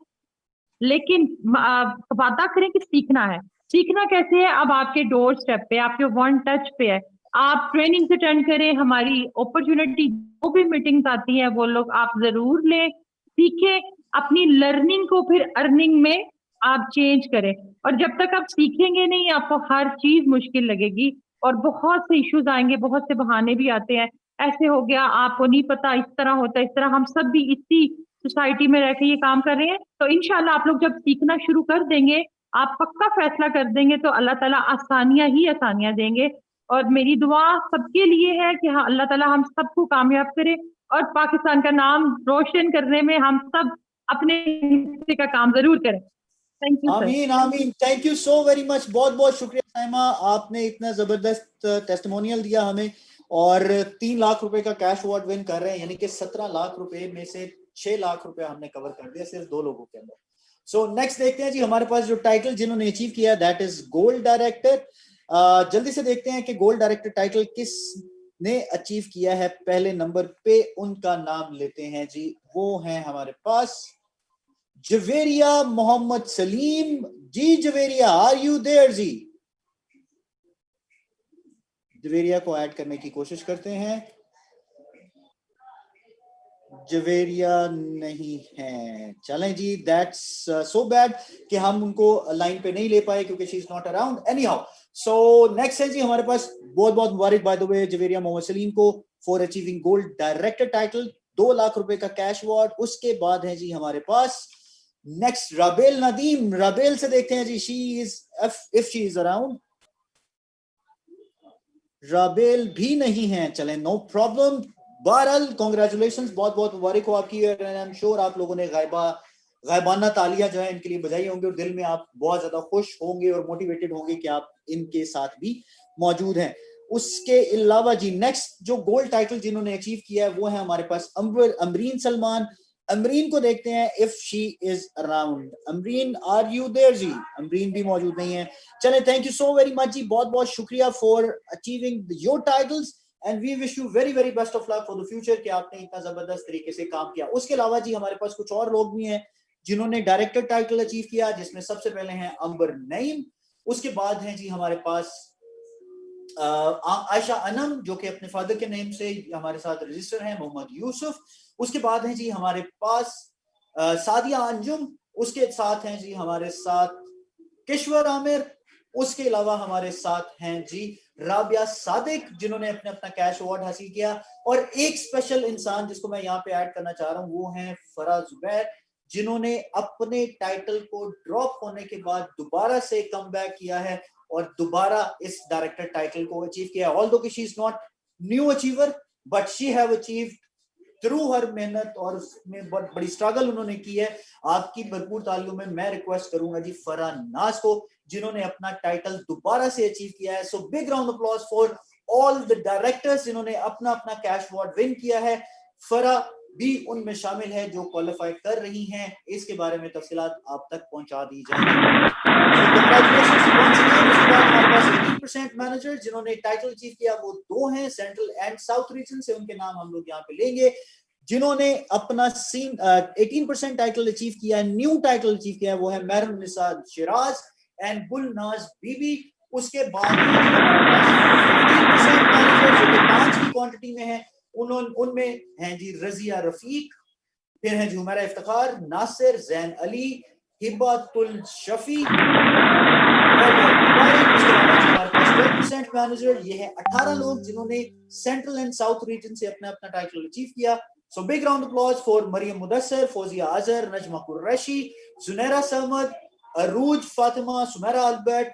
लेकिन वादा करें कि सीखना है. सीखना कैसे है? अब आपके डोर स्टेप पे, आपके वन टच पे है. आप ट्रेनिंग अटेंड करें, हमारी अपॉर्चुनिटी जो भी मीटिंग्स आती हैं वो लोग आप जरूर लें, सीखें, अपनी लर्निंग को फिर अर्निंग में आप चेंज करें. और जब तक आप सीखेंगे नहीं, आपको हर चीज मुश्किल लगेगी और बहुत से इश्यूज आएंगे, बहुत से बहाने भी आते हैं. ऐसे हो गया, आपको नहीं पता, इस तरह होता है, इस तरह. हम सब भी इसी सोसाइटी में रह के ये काम कर रहे हैं. तो इंशाल्लाह आप लोग जब सीखना शुरू कर देंगे, आप पक्का फैसला कर देंगे, तो अल्लाह ताला आसानियां ही आसानियां देंगे. और मेरी दुआ सबके लिए है कि हाँ, अल्लाह ताला हम सबको कामयाब करे और पाकिस्तान का नाम रोशन करने में हम सब अपने हिस्से का काम जरूर करें. Thank you sir. आमीन आमीन. Thank you so very much. बहुत बहुत शुक्रिया साइमा, आपने इतना जबरदस्त टेस्टिमोनियल दिया हमें और 3 लाख रुपए का कैश अवार्ड विन कर रहे हैं, यानी कि 17 लाख रुपए में से 6 लाख रुपए हमने कवर कर दिया सिर्फ 2 लोगों के अंदर. सो नेक्स्ट देखते हैं जी हमारे पास जो टाइटल जिन्होंने अचीव किया, दैट इज गोल्ड डायरेक्टर. जल्दी से देखते हैं कि गोल्ड डायरेक्टर टाइटल किस ने अचीव किया है. पहले नंबर पे उनका नाम लेते हैं जी, वो हैं हमारे पास जवेरिया मोहम्मद सलीम. जी जवेरिया, आर यू देयर जी? जवेरिया को ऐड करने की कोशिश करते हैं. जवेरिया नहीं है. चलें जी, दैट्स सो बैड कि हम उनको लाइन पे नहीं ले पाए क्योंकि she is not around. Anyhow, so next है जी हमारे पास, बहुत बहुत मुबारक by the way Javeria Mohammad Saleem को for achieving gold director title, 2 lakh रुपए का कैश अवार्ड. उसके बाद है जी हमारे पास नेक्स्ट राबेल नदीम. राबेल से देखते हैं जी, she is if she is around. Rabel भी नहीं है. चलें, नो प्रॉब्लम. बहरहाल कांग्रेचुलेशंस, बहुत बहुत मुबारक हो आपकी. एंड आई एम श्योर आप लोगों ने गायबाना तालियां जो है इनके लिए बजाई होंगी और दिल में आप बहुत ज्यादा खुश होंगे और मोटिवेटेड होंगे कि आप इनके साथ भी मौजूद हैं. उसके अलावा जी नेक्स्ट जो गोल्ड टाइटल जिन्होंने अचीव किया है वो है हमारे पास अमरीन सलमान. अमरीन को देखते हैं if she is around. Amreen, are you there जी? अमरीन भी मौजूद नहीं है. चले, thank you so very much जी, बहुत बहुत शुक्रिया for achieving your titles and we wish you very very best of luck for the future कि आपने इतना जबरदस्त तरीके से काम किया. उसके अलावा जी हमारे पास कुछ और लोग भी हैं जिन्होंने डायरेक्टर टाइटल अचीव किया, जिसमें सबसे पहले हैं अंबर नईम. उसके बाद हैं जी हमारे पास आयशा अनम जो कि अपने फादर के नेम से हमारे साथ रजिस्टर हैं, मोहम्मद यूसुफ। उसके बाद हैं जी हमारे पास सादिया अंजुम। उसके साथ हैं जी हमारे साथ किश्वर आमिर। उसके अलावा हमारे साथ हैं जी राबिया सादिक जिन्होंने अपने अपना कैश अवार्ड हासिल किया। और एक स्पेशल इंसान जिसको मैं यहाँ पे ऐड करना चाह रहा हूँ वो हैं फरा जुबैर जिन्होंने अपने टाइटल को ड्रॉप होने के बाद दोबारा से कम बैक किया है और दोबारा इस डायरेक्टर टाइटल को अचीव किया। ऑल्दो कि she is not new achiever but she have achieved through her मेहनत और उसमें बहुत बड़ी स्ट्रगल उन्होंने की है। आपकी भरपूर तालियों में मैं रिक्वेस्ट करूंगा जी फरा नाज को जिन्होंने अपना टाइटल दोबारा से अचीव किया है। सो big round of applause for all the directors जिन्होंने अपना अपना कैश अवार्ड विन किया है। फरा भी उनमें शामिल है जो क्वालिफाई कर रही हैं। इसके बारे में तफसीलात आप तक पहुंचा दी जाएंगी। हमारे पास 18% मैनेजर जिन्होंने टाइटल अचीव किया वो 2 हैं सेंट्रल एंड साउथ रीजन से। उनके नाम हम लोग यहाँ पे लेंगे जिन्होंने अपना 18% टाइटल अचीव किया है, न्यू टाइटल अचीव किया है, वो है महरून निसा शिराज एंड गुलनाज बीबी। उसके बाद 15% मैनेजर जो कि 5 की क्वांटिटी में है उनमें हैं जी रजिया रफीक, फिर हैं जी हुमैरा इफ्तिखार, नासिर, जैन अली, हिबातुल शफी। हमारे पास 12% मैनेजर ये है 18 लोग जिन्होंने सेंट्रल एंड साउथ रीजन से अपना अपना टाइटल अचीव किया। So big round of applause for Maryam Mudassir, Fauzia Azhar, Najma Qureshi, Junaira Sahmad, Arooj Fatima, Sumera Albert,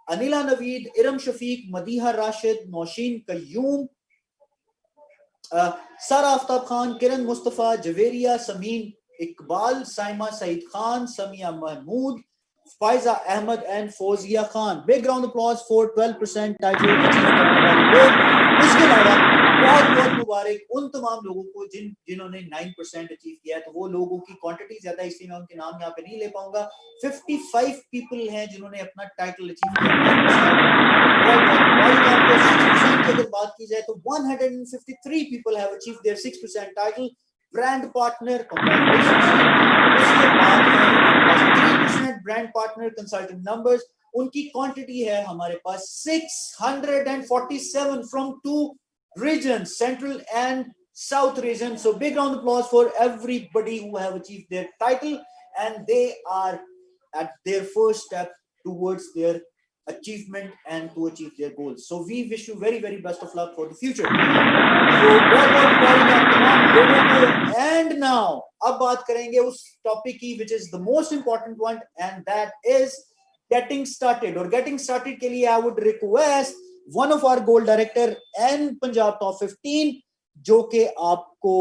Anila Naveed, Iram Shafiq, Madiha Rashid, Nausheen Qayyum, Sara Aftab Khan, Kiran Mustafa, Javeria, Sameen Iqbal, Saima Saeed Khan, Samia Mahmood, Faiza Ahmed and Fauzia Khan. Big round applause for 12% title achieve करने वाले लोग। उसके अलावा बहुत बहुत मुबारक उन तमाम लोगों को जिन्होंने 9% अचीव किया है। तो वो लोगों की क्वांटिटी ज्यादा इसलिए मैं उनके नाम यहाँ पे नहीं ले पाऊंगा। 55 पीपल हैं जिन्होंने अपना टाइटल अचीव किया। 6% की अगर बात की जाए तो 153 people have achieved their 6% title. Brand partner उसके बाद 3% ब्रांड पार्टनर कंसल्टेंट नंबर्स। उनकी क्वांटिटी है हमारे पास 647 from 2 regions, central and south region. So big round of applause for everybody who have achieved their title and they are at their first step towards their achievement and to achieve their goals. So we wish you very very best of luck for the future. So and now अब बात करेंगे उस topic की which is the most important one and that is getting started. और getting started के लिए I would request one of our goal director and Punjab top 15 जो कि आपको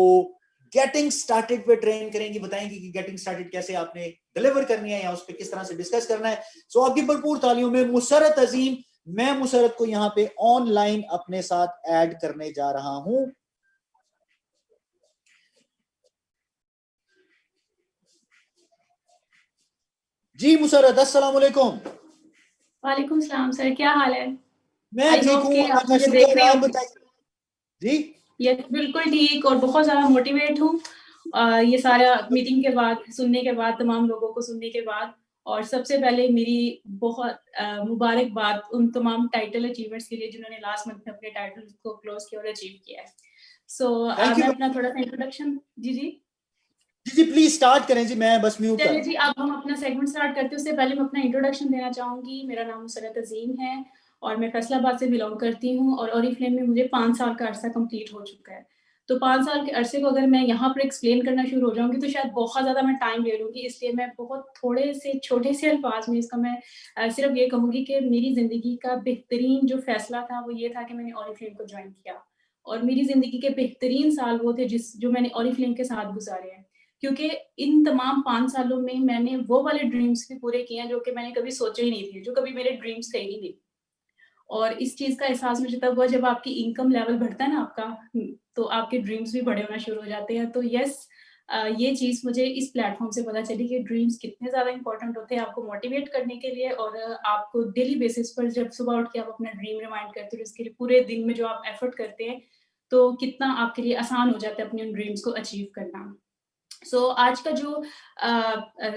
गेटिंग स्टार्टेड पे ट्रेन करेंगी, बताएंगी कि गेटिंग स्टार्टेड कैसे आपने डिलीवर करनी है या उस पे किस तरह से डिस्कस करना है। सो आपकी भरपूर तालियों में मुसरत अजीम, मैं मुसरत को यहाँ पे ऑनलाइन अपने साथ ऐड करने जा रहा हूं। जी मुसरत, अस्सलाम वालेकुम। वालेकुम सलाम सर, क्या हाल है? मैं ठीक हूँ, आप बताइए। जी ये बिल्कुल ठीक और बहुत ज्यादा मोटिवेट हूँ ये सारा मीटिंग के बाद सुनने के बाद, तमाम लोगों को सुनने के बाद। और सबसे पहले मेरी बहुत मुबारकबाद उन तमाम टाइटल अचीवर्स के लिए जिन्होंने लास्ट मंथ में अपने टाइटल को क्लोज किया और अचीव किया है। सो मैं अपना थोड़ा सा इंट्रोडक्शन जी प्लीज स्टार्ट करें जी, मैं बस म्यूट चलिए जी, अब हम अपना सेगमेंट स्टार्ट करते हैं। उससे पहले मैं अपना इंट्रोडक्शन देना चाहूंगी। मेरा नाम मुसरत अजीम है और मैं फैसलाबाद से बिलोंग करती हूँ और ओरिफ्लेम में मुझे 5 साल का अरसा कंप्लीट हो चुका है। तो 5 साल के अरसे को अगर मैं यहाँ पर एक्सप्लेन करना शुरू हो जाऊंगी तो शायद बहुत ज़्यादा मैं टाइम ले लूँगी, इसलिए मैं बहुत थोड़े से छोटे से अल्फाज में इसका मैं सिर्फ ये कहूँगी कि मेरी ज़िंदगी का बेहतरीन जो फैसला था वो ये था कि मैंने ओरिफ्लेम को ज्वाइन किया। और मेरी ज़िंदगी के बेहतरीन साल वो थे जो मैंने ओरिफ्लेम के साथ गुजारे हैं, क्योंकि इन तमाम 5 सालों में मैंने वो वाले ड्रीम्स भी पूरे किए हैं जो कि मैंने कभी सोचे ही नहीं थे, जो कभी मेरे ड्रीम्स थे ही नहीं। और इस चीज़ का एहसास मुझे तब हुआ जब आपकी इनकम लेवल बढ़ता है ना आपका, तो आपके ड्रीम्स भी बड़े होना शुरू हो जाते हैं। तो यस, ये चीज़ मुझे इस प्लेटफॉर्म से पता चली कि ड्रीम्स कितने ज़्यादा इंपॉर्टेंट होते हैं आपको मोटिवेट करने के लिए। और आपको डेली बेसिस पर जब सुबह उठ के आप अपना ड्रीम रिमाइंड करते हो, इसके लिए पूरे दिन में जो आप एफर्ट करते हैं, तो कितना आपके लिए आसान हो जाता है अपने उन ड्रीम्स को अचीव करना। सो आज का जो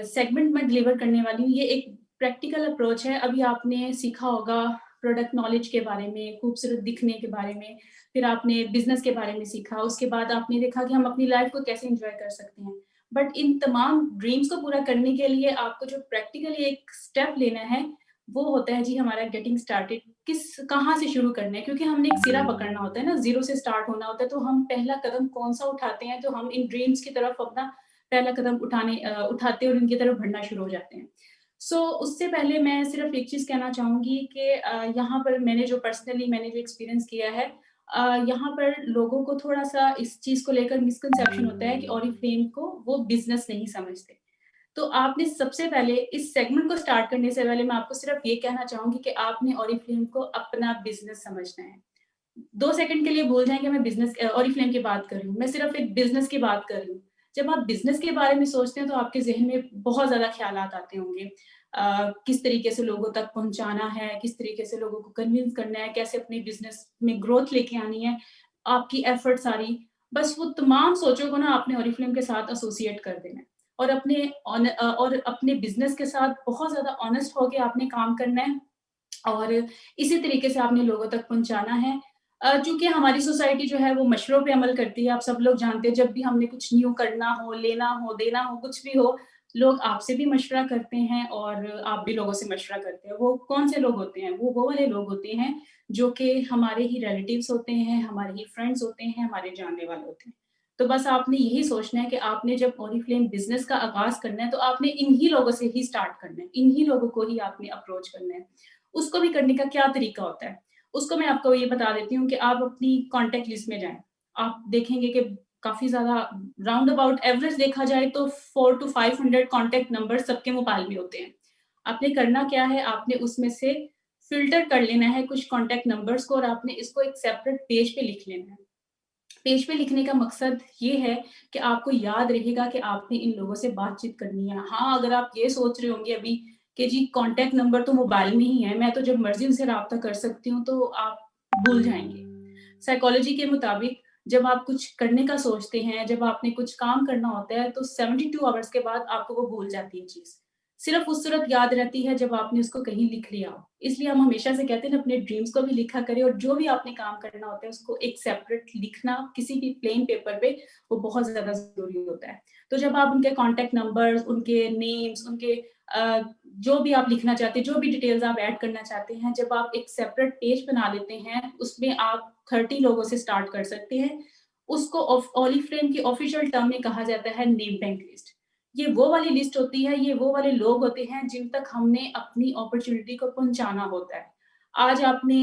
सेगमेंट मैं डिलीवर करने वाली हूँ ये एक प्रैक्टिकल अप्रोच है। अभी आपने सीखा होगा प्रोडक्ट नॉलेज के बारे में, खूबसूरत दिखने के बारे में, फिर आपने बिजनेस के बारे में सीखा, उसके बाद आपने देखा कि हम अपनी लाइफ को कैसे एंजॉय कर सकते हैं। बट इन तमाम ड्रीम्स को पूरा करने के लिए आपको जो प्रैक्टिकली एक स्टेप लेना है वो होता है जी हमारा गेटिंग स्टार्टेड। कहाँ से शुरू करना है, क्योंकि हमने एक सिरा पकड़ना होता है ना, जीरो से स्टार्ट होना होता है। तो हम पहला कदम कौन सा उठाते हैं, तो हम इन ड्रीम्स की तरफ अपना पहला कदम उठाते और इनकी तरफ बढ़ना शुरू हो जाते हैं। उससे पहले मैं सिर्फ एक चीज कहना चाहूंगी कि यहाँ पर मैंने जो एक्सपीरियंस किया है, यहाँ पर लोगों को थोड़ा सा इस चीज को लेकर मिसकंसेप्शन होता है कि ऑरिफ्लेम को वो बिजनेस नहीं समझते। तो आपने सबसे पहले इस सेगमेंट को स्टार्ट करने से पहले मैं आपको सिर्फ ये कहना चाहूंगी कि आपने ऑरिफ्लेम को अपना बिजनेस समझना है। 2 सेकंड के लिए भूल जाएंगे मैं बिजनेस ऑरिफ्लेम की बात कर रही हूँ, मैं सिर्फ एक बिजनेस की बात कर रही हूँ। जब आप बिजनेस के बारे में सोचते हैं तो आपके जहन में बहुत ज्यादा ख्यालात आते होंगे, किस तरीके से लोगों तक पहुंचाना है, किस तरीके से लोगों को कन्विंस करना है, कैसे अपने बिजनेस में ग्रोथ लेके आनी है, आपकी एफर्ट सारी, बस वो तमाम सोचों को ना आपने ऑरिफ्लेम के साथ एसोसिएट कर देना है और अपने बिजनेस के साथ बहुत ज्यादा ऑनेस्ट होके आपने काम करना है और इसी तरीके से आपने लोगों तक पहुंचाना है। चूंकि हमारी सोसाइटी जो है वो मशवरों पे अमल करती है, आप सब लोग जानते हैं, जब भी हमने कुछ न्यू करना हो, लेना हो, देना हो, कुछ भी हो, लोग आपसे भी मशवरा करते हैं और आप भी लोगों से मशवरा करते हैं। वो कौन से लोग होते हैं? वो वाले लोग होते हैं जो कि हमारे ही रिलेटिव्स होते हैं, हमारे ही फ्रेंड्स होते हैं, हमारे जानने वाले होते हैं। तो बस आपने यही सोचना है कि आपने जब ऑरिफ्लेम बिजनेस का आगाज करना है तो आपने इन्हीं लोगों से ही स्टार्ट करना है, इन्हीं लोगों को ही आपने अप्रोच करना है। उसको भी करने का क्या तरीका होता है, उसको मैं आपको ये बता देती हूँ कि आप अपनी कॉन्टेक्ट लिस्ट में जाएं। आप देखेंगे कि काफी ज्यादा राउंड अबाउट एवरेज देखा जाए तो 400 to 500 कॉन्टेक्ट नंबर सबके मोबाइल में होते हैं। आपने करना क्या है, आपने उसमें से फिल्टर कर लेना है कुछ कॉन्टेक्ट नंबर्स को और आपने इसको एक सेपरेट पेज पे लिख लेना है। पेज पे लिखने का मकसद ये है कि आपको याद रहेगा कि आपने इन लोगों से बातचीत करनी है। हाँ, अगर आप ये सोच रहे होंगे अभी कि जी कॉन्टेक्ट नंबर तो मोबाइल में ही है, मैं तो जब मर्जी उनसे राब्ता कर सकती हूँ, तो आप भूल जाएंगे। साइकोलॉजी के मुताबिक जब आप कुछ करने का सोचते हैं, जब आपने कुछ काम करना होता है, तो 72 आवर्स के बाद आपको वो भूल जाती है चीज। सिर्फ उस सूरत याद रहती है जब आपने उसको कहीं लिख लिया हो। इसलिए हम हमेशा से कहते हैं अपने ड्रीम्स को भी लिखा करें और जो भी आपने काम करना होता है उसको एक सेपरेट लिखना किसी भी प्लेन पेपर पे, वो बहुत ज्यादा जरूरी होता है। तो जब आप उनके कॉन्टेक्ट नंबर्स, उनके नेम्स, उनके जो भी आप लिखना चाहते हैं, जो भी डिटेल्स आप ऐड करना चाहते हैं, जब आप एक सेपरेट पेज बना लेते हैं, उसमें आप 30 लोगों से स्टार्ट कर सकते हैं। उसको ऑरिफ्लेम की ऑफिशियल टर्म में कहा जाता है नेम बैंक लिस्ट। ये वो वाली लिस्ट होती है, ये वो वाले लोग होते हैं जिन तक हमने अपनी अपॉर्चुनिटी को पहुंचाना होता है। आज आपने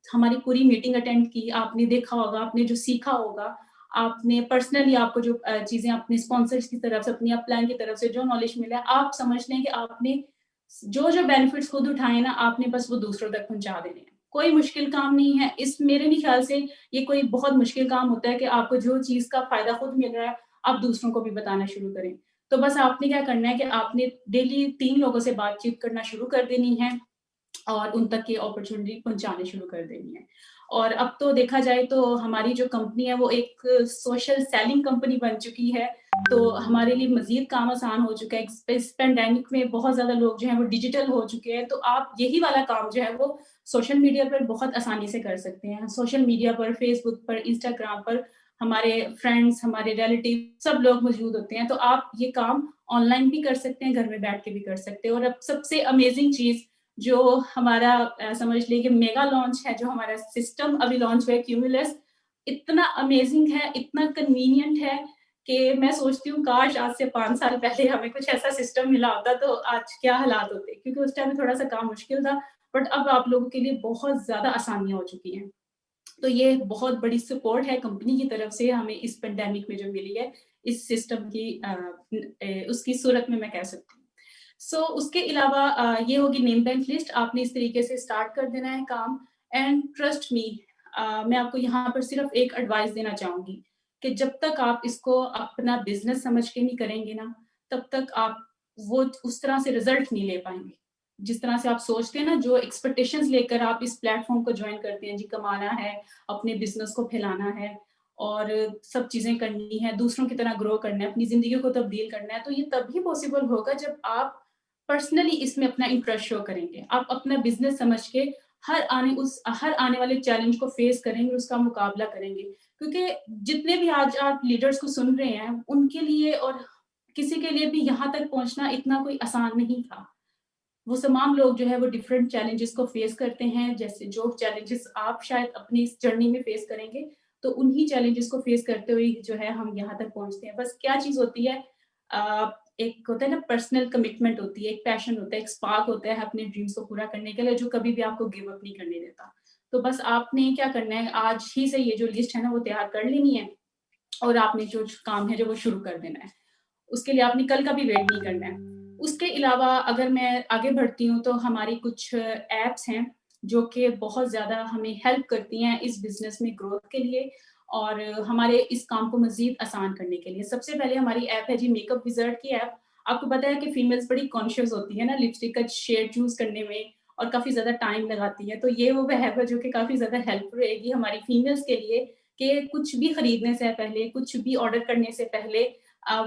हमारी पूरी मीटिंग अटेंड की, आपने देखा होगा, आपने जो सीखा होगा, आपने पर्सनली आपको जो चीजें अपने स्पॉन्सर्स की तरफ से, अपनी अपलाइन की तरफ से जो नॉलेज मिला है, आप समझ लें कि आपने जो जो बेनिफिट्स खुद उठाए ना, आपने बस वो दूसरों तक पहुंचा देने हैं। कोई मुश्किल काम नहीं है इस, मेरे भी ख्याल से ये कोई बहुत मुश्किल काम होता है कि आपको जो चीज का फायदा खुद मिल रहा है आप दूसरों को भी बताना शुरू करें। तो बस आपने क्या करना है कि आपने डेली 3 लोगों से बातचीत करना शुरू कर देनी है और उन तक की अपॉर्चुनिटी पहुंचाने शुरू कर देनी है। और अब तो देखा जाए तो हमारी जो कंपनी है वो एक सोशल सेलिंग कंपनी बन चुकी है, तो हमारे लिए मजीद काम आसान हो चुका है। इस पेंडेमिक में बहुत ज्यादा लोग जो है वो डिजिटल हो चुके हैं, तो आप यही वाला काम जो है वो सोशल मीडिया पर बहुत आसानी से कर सकते हैं। सोशल मीडिया पर, फेसबुक पर, इंस्टाग्राम पर हमारे फ्रेंड्स, हमारे रिलेटिव सब लोग मौजूद होते हैं, तो आप ये काम ऑनलाइन भी कर सकते हैं, घर में बैठ के भी कर सकते हैं। और अब सबसे अमेजिंग चीज जो हमारा समझ लीजिए मेगा लॉन्च है, जो हमारा सिस्टम अभी लॉन्च हुआ है क्यूमुलस, इतना अमेजिंग है, इतना कन्वीनियंट है कि मैं सोचती हूँ काश आज से 5 साल पहले हमें कुछ ऐसा सिस्टम मिला होता तो आज क्या हालात होते, क्योंकि उस टाइम थोड़ा सा काम मुश्किल था, बट अब आप लोगों के लिए बहुत ज्यादा आसानियां हो चुकी हैं। तो ये बहुत बड़ी सपोर्ट है कंपनी की तरफ से हमें इस पेंडेमिक में जो मिली है, इस सिस्टम की उसकी सूरत में मैं कह सकती हूँ। उसके अलावा ये होगी नेम बैंक लिस्ट, आपने इस तरीके से स्टार्ट कर देना है काम। एंड ट्रस्ट मी, मैं आपको यहाँ पर सिर्फ एक एडवाइस देना चाहूंगी कि जब तक आप इसको अपना बिजनेस समझ के नहीं करेंगे ना, तब तक आप वो उस तरह से रिजल्ट नहीं ले पाएंगे जिस तरह से आप सोचते हैं ना। जो एक्सपेक्टेशंस लेकर आप इस प्लेटफॉर्म को ज्वाइन करते हैं, जी कमाना है, अपने बिजनेस को फैलाना है और सब चीजें करनी है, दूसरों की तरह ग्रो करना है, अपनी जिंदगी को तब्दील करना है, तो ये तभी पॉसिबल होगा जब आप पर्सनली इसमें अपना इंटरेस्ट शो करेंगे। आप अपना बिजनेस समझ के हर आने वाले चैलेंज को फेस करेंगे, उसका मुकाबला करेंगे। क्योंकि जितने भी आज आप लीडर्स को सुन रहे हैं, उनके लिए और किसी के लिए भी यहाँ तक पहुँचना इतना कोई आसान नहीं था। वो तमाम लोग जो है वो डिफरेंट चैलेंजेस को फेस करते हैं, जैसे जो चैलेंजेस आप शायद अपनी इस जर्नी में फेस करेंगे, तो उन्हीं चैलेंजेस को फेस करते हुए जो है हम यहाँ तक पहुँचते हैं। बस क्या चीज़ होती है, एक होता है ना पर्सनल कमिटमेंट होती है, एक पैशन होता है, एक स्पार्क होता है अपने ड्रीम्स को पूरा करने के लिए, जो कभी भी आपको गिव अप नहीं करने देता। तो बस आपने क्या करना है, आज ही से ये जो लिस्ट है ना वो तैयार कर लेनी है और आपने जो काम है जो वो शुरू कर देना है। उसके लिए आपने कल का भी वेट नहीं करना है। उसके अलावा अगर मैं आगे बढ़ती हूँ तो हमारी कुछ एप्स हैं जो कि बहुत ज़्यादा हमें हेल्प करती हैं इस बिजनेस में ग्रोथ के लिए और हमारे इस काम को मजीद आसान करने के लिए। सबसे पहले हमारी ऐप है जी मेकअप विज़ार्ड की ऐप। आपको पता है कि फीमेल्स बड़ी कॉन्शियस होती है ना लिपस्टिक का शेड चूज करने में और काफ़ी ज़्यादा टाइम लगाती है, तो ये वो ऐप है जो कि काफ़ी ज़्यादा हेल्प रहेगी हमारी फीमेल्स के लिए कि कुछ भी खरीदने से पहले, कुछ भी ऑर्डर करने से पहले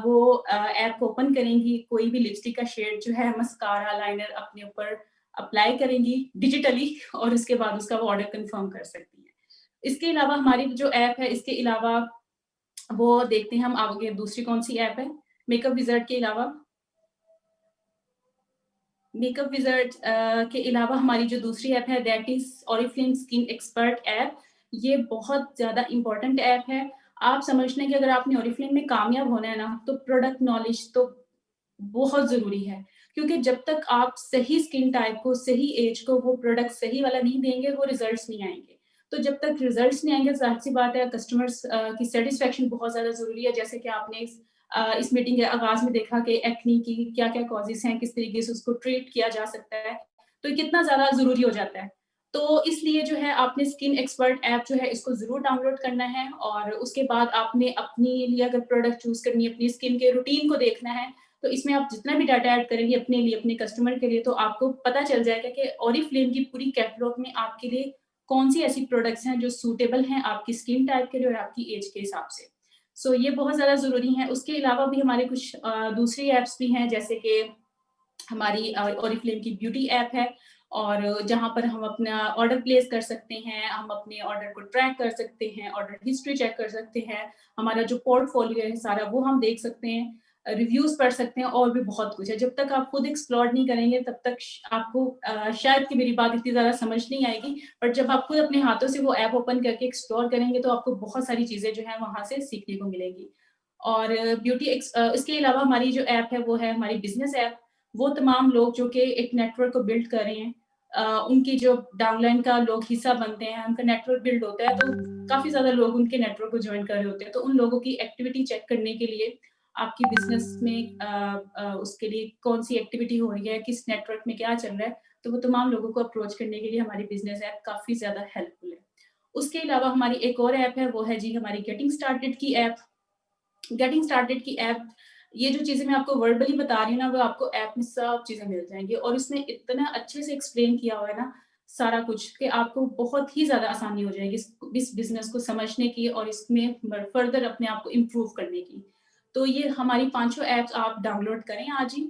वो ऐप ओपन करेंगी, कोई भी लिपस्टिक का शेड जो है, मस्कारा, लाइनर अपने ऊपर अप्लाई करेंगी डिजिटली और उसके बाद उसका वो ऑर्डर कंफर्म कर सकती हैं। इसके अलावा हमारी जो ऐप है, इसके अलावा वो देखते हैं हम आगे दूसरी कौन सी ऐप है मेकअप विज़ार्ड के अलावा। मेकअप विज़ार्ड के अलावा हमारी जो दूसरी ऐप है that is Oriflame skin expert app. ये बहुत ज़्यादा इम्पोर्टेंट ऐप है। आप समझते हैं कि अगर आपने ऑरिफ्लेम में कामयाब होना है ना, तो प्रोडक्ट नॉलेज तो बहुत ज़रूरी है, क्योंकि जब तक आप सही स्किन टाइप को, सही एज को वो प्रोडक्ट सही वाला नहीं देंगे, वो रिजल्ट्स नहीं आएंगे। तो जब तक रिजल्ट्स नहीं आएंगे, ज़ाहिर सी बात है कस्टमर्स की सेटिस्फेक्शन बहुत ज़्यादा ज़रूरी है। जैसे कि आपने इस मीटिंग के आगाज में देखा कि एक्नी की क्या क्या कॉजेज हैं, किस तरीके से उसको ट्रीट किया जा सकता है, तो ये कितना ज़्यादा ज़रूरी हो जाता है। तो इसलिए जो है आपने स्किन एक्सपर्ट ऐप जो है इसको ज़रूर डाउनलोड करना है और उसके बाद आपने अपने लिए अगर प्रोडक्ट चूज़ करनी है, अपनी स्किन के रूटीन को देखना है, तो इसमें आप जितना भी डाटा ऐड करेंगे अपने लिए, अपने कस्टमर के लिए, तो आपको पता चल जाएगा कि ऑरिफ्लेम की पूरी कैटलॉग में आपके लिए कौन सी ऐसी प्रोडक्ट्स हैं जो सूटेबल हैं आपकी स्किन टाइप के लिए और आपकी एज के हिसाब से। सो ये बहुत ज़्यादा ज़रूरी है। उसके अलावा भी हमारे कुछ दूसरी ऐप्स भी हैं, जैसे कि हमारी ऑरिफ्लेम की ब्यूटी ऐप है और जहाँ पर हम अपना ऑर्डर प्लेस कर सकते हैं, हम अपने ऑर्डर को ट्रैक कर सकते हैं, ऑर्डर हिस्ट्री चेक कर सकते हैं, हमारा जो पोर्टफोलियो है सारा वो हम देख सकते हैं, रिव्यूज पढ़ सकते हैं और भी बहुत कुछ है। जब तक आप खुद एक्सप्लोर नहीं करेंगे तब तक आपको शायद कि मेरी बात इतनी ज़्यादा समझ नहीं आएगी, बट जब आप खुद अपने हाथों से वो ऐप ओपन करके एक्सप्लोर करेंगे तो आपको बहुत सारी चीज़ें जो है वहाँ से सीखने को मिलेंगी। और इसके अलावा हमारी जो ऐप है वो है हमारी बिजनेस ऐप। वो तमाम लोग जो कि एक नेटवर्क को बिल्ड कर रहे हैं, उनकी जो डाउनलाइन का लोग हिस्सा बनते हैं, उनका नेटवर्क बिल्ड होता है, तो काफ़ी ज़्यादा लोग उनके नेटवर्क को ज्वाइन कर रहे होते हैं। तो उन लोगों की एक्टिविटी चेक करने के लिए, आपकी बिजनेस में उसके लिए कौन सी एक्टिविटी हो रही है, किस नेटवर्क में क्या चल रहा है, तो वो तमाम लोगों को अप्रोच करने के लिए हमारी बिजनेस ऐप काफ़ी ज़्यादा हेल्पफुल है। उसके अलावा हमारी एक और ऐप है, वो है जी हमारी गेटिंग स्टार्टेड की ऐप। गेटिंग स्टार्टेड की ऐप, ये जो चीज़ें मैं आपको वर्बली बता रही हूँ ना, वो आपको ऐप में सब चीज़ें मिल जाएंगी और इसमें इतना अच्छे से एक्सप्लेन किया हुआ है ना सारा कुछ कि आपको बहुत ही ज़्यादा आसानी हो जाएगी इस बिजनेस को समझने की और इसमें फर्दर अपने आप को इम्प्रूव करने की। तो ये हमारी 5 ऐप्स आप डाउनलोड करें आज ही।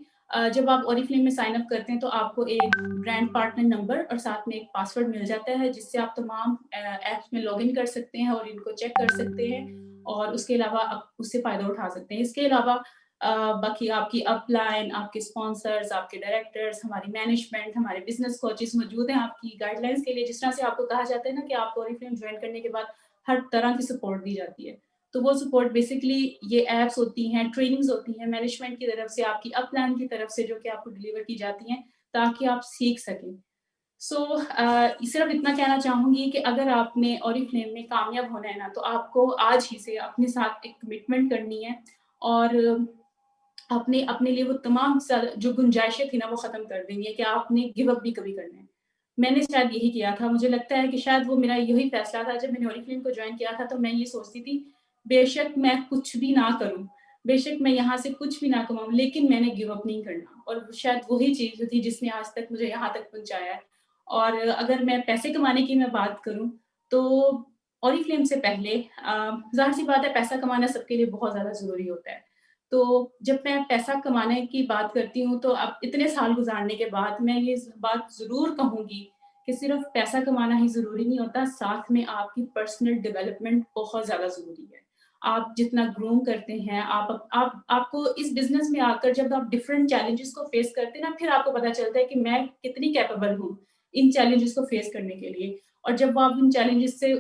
जब आप ऑरिफ्लेम में साइन अप करते हैं तो आपको एक ब्रांड पार्टनर नंबर और साथ में एक पासवर्ड मिल जाता है, जिससे आप तमाम ऐप्स में लॉगिन कर सकते हैं और इनको चेक कर सकते हैं और उसके अलावा आप उससे फ़ायदा उठा सकते हैं। इसके अलावा बाकी आपकी अपलाइन, आपके स्पॉन्सर्स, आपके डायरेक्टर्स, हमारी मैनेजमेंट, हमारे बिजनेस कोचेस मौजूद हैं आपकी गाइडलाइंस के लिए। जिस तरह से आपको कहा जाता है ना कि आपको ऑरिफ्लेम ज्वाइन करने के बाद हर तरह की सपोर्ट दी जाती है, तो वो सपोर्ट बेसिकली ये ऐप्स होती हैं, ट्रेनिंग्स होती हैं मैनेजमेंट की तरफ से, आपकी अपलाइन की तरफ से, जो कि आपको डिलीवर की जाती हैं ताकि आप सीख सकें। सिर्फ इतना कहना चाहूँगी कि अगर आपने ऑरिफ्लेम में कामयाब होना है ना, तो आपको आज ही से अपने साथ एक कमिटमेंट करनी है और आपने अपने लिए वो तमाम जो गुंजाइशें थी ना वो ख़त्म कर देनी है कि आपने गिव अप भी कभी करना है। मैंने शायद यही किया था, मुझे लगता है कि शायद वो मेरा यही फैसला था। जब मैंने ऑरिफ्लेम को ज्वाइन किया था तो मैं ये सोचती थी, बेशक मैं कुछ भी ना करूँ, बेशक मैं यहाँ से कुछ भी ना कमाऊँ, लेकिन मैंने गिव अप नहीं करना। और शायद वही चीज़ थी जिसने आज तक मुझे यहाँ तक पहुँचाया है। और अगर मैं पैसे कमाने की मैं बात करूँ तो ऑरिफ्लेम से पहले ज़ाहिर सी बात है पैसा कमाना सबके लिए बहुत ज़्यादा ज़रूरी होता है। तो जब मैं पैसा कमाने की बात करती हूँ तो अब इतने साल गुज़ारने के बाद मैं ये बात ज़रूर कहूँगी कि सिर्फ पैसा कमाना ही ज़रूरी नहीं होता, साथ में आपकी पर्सनल डेवलपमेंट बहुत ज़्यादा ज़रूरी है। आप जितना ग्रूम करते हैं, आपको इस बिज़नेस में आकर जब आप डिफरेंट चैलेंजेस को फेस करते हैं ना, फिर आपको पता चलता है कि मैं कितनी कैपेबल हूँ इन चैलेंजेस को फेस करने के लिए। और जब आप उन चैलेंजेस से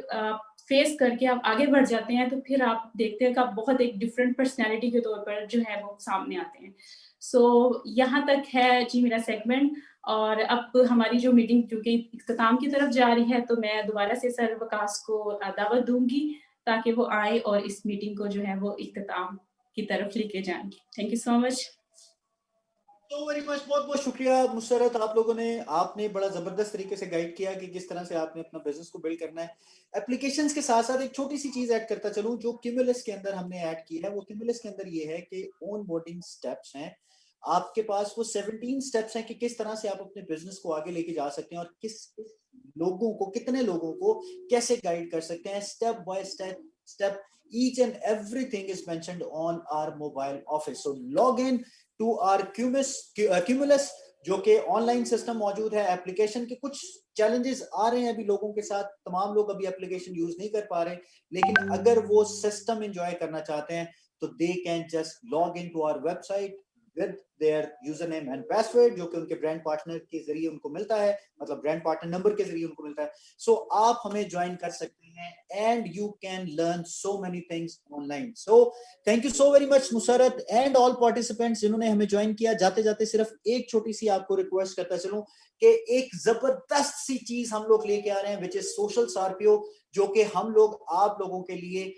फेस करके आप आगे बढ़ जाते हैं, तो फिर आप देखते हैं कि आप बहुत एक डिफरेंट पर्सनैलिटी के तौर पर जो है वो सामने आते हैं। सो यहाँ तक है जी मेरा सेगमेंट। और अब हमारी जो मीटिंग जो कि इख्तिताम की तरफ जा रही है, तो मैं दोबारा से सर वकास को दावत दूंगी ताकि वो आए और इस मीटिंग को जो है वो इख्तिताम की तरफ लेके जाएं। Thank you so much. तो वेरी मच, बहुत बहुत शुक्रिया मुसरत, आप लोगों ने, आपने बड़ा जबरदस्त तरीके से गाइड किया कि किस तरह से आपने अपना बिजनेस को बिल्ड करना है। एप्लीकेशंस के साथ साथ एक छोटी सी चीज ऐड करता चलूं जो क्यूमुलस के अंदर हमने ऐड की है। वो क्यूमुलस के अंदर ये है कि ऑन बोर्डिंग स्टेप्स हैं आपके पास, वो 17 स्टेप्स हैं कि किस तरह से आप अपने बिजनेस को आगे लेके जा सकते हैं और किस लोगों को, कितने लोगों को कैसे गाइड कर सकते हैं, step by step each and everything is mentioned on our mobile office. So log in to our Cumulus जो कि ऑनलाइन सिस्टम मौजूद है। एप्लीकेशन के कुछ चैलेंजेस आ रहे हैं अभी लोगों के साथ, तमाम लोग अभी एप्लीकेशन यूज नहीं कर पा रहे, लेकिन अगर वो सिस्टम एंजॉय करना चाहते हैं तो they can just log in to our website with their username and password जो कि उनके ब्रांड पार्टनर के जरिए उनको मिलता है, मतलब ब्रांड पार्टनर नंबर के जरिए उनको मिलता है। सो आप हमें ज्वाइन कर सकते हैं and you can learn so many things online. So thank you so very much Musarrat and all participants जिन्होंने हमें ज्वाइन किया। जाते जाते सिर्फ एक छोटी सी आपको रिक्वेस्ट करता चलूं कि एक जबरदस्त सी चीज हम लोग लेके आ रहे हैं विच इज सोशल सार्पियो, जो कि हम लोग आप लोगों के लिए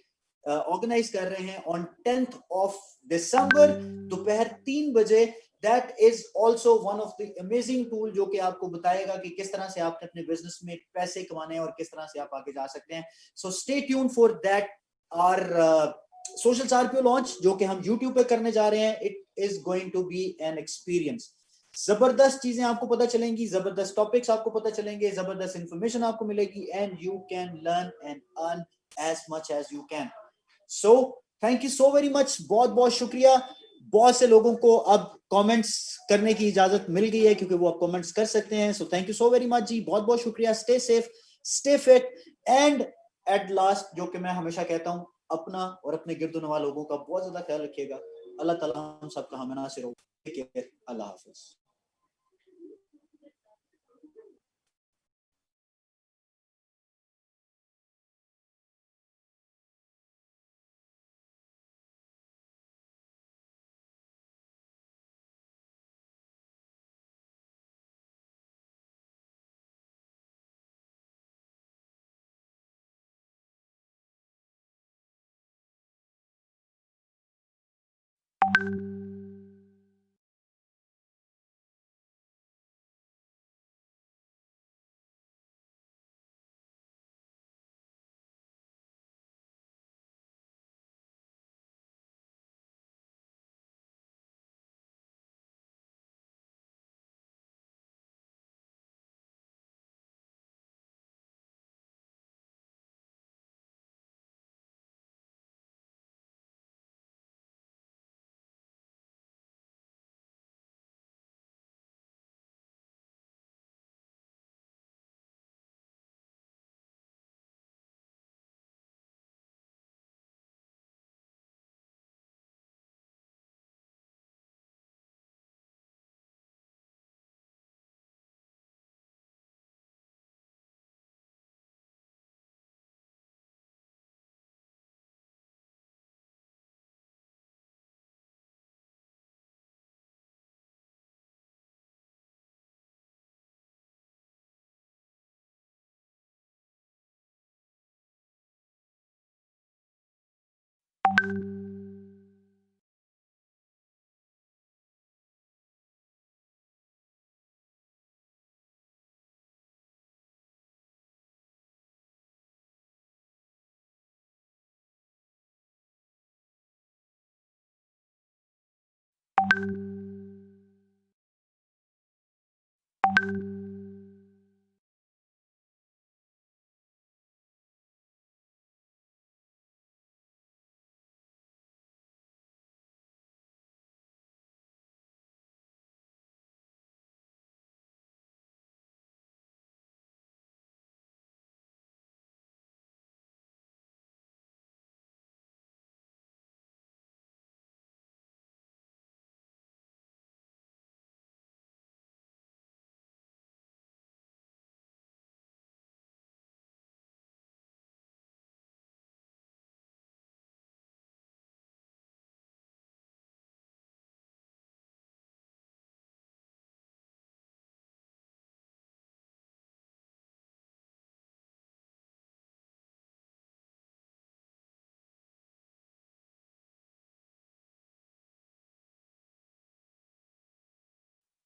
ऑर्गेनाइज कर रहे हैं ऑन 10th of December दोपहर 3 बजे। That is also one of the amazing tool जो कि आपको बताएगा कि किस तरह से आपने अपने बिजनेस में पैसे कमाने हैं और किस तरह से आप आगे जा सकते हैं। So stay tune for that our social सार्पियो लॉन्च जो कि हम YouTube पे करने जा रहे हैं। It is going to be an experience. जबरदस्त चीजें आपको पता चलेंगी, जबरदस्त टॉपिक्स आपको पता चलेंगे, जबरदस्त इंफॉर्मेशन आपको मिलेगी and you can learn and earn as much as you can. So thank you so very much, बहुत बहुत शुक्रिया। बहुत से लोगों को अब कमेंट्स करने की इजाजत मिल गई है क्योंकि वो अब कमेंट्स कर सकते हैं। So thank you so very much जी, बहुत बहुत शुक्रिया। Stay safe, stay fit and at last जो कि मैं हमेशा कहता हूं, अपना और अपने गिरदुनवा लोगों का बहुत ज्यादा ख्याल रखिएगा। अल्लाह ताला हम सबका हमें नासिर हो। अल्लाह हाफिज।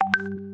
है।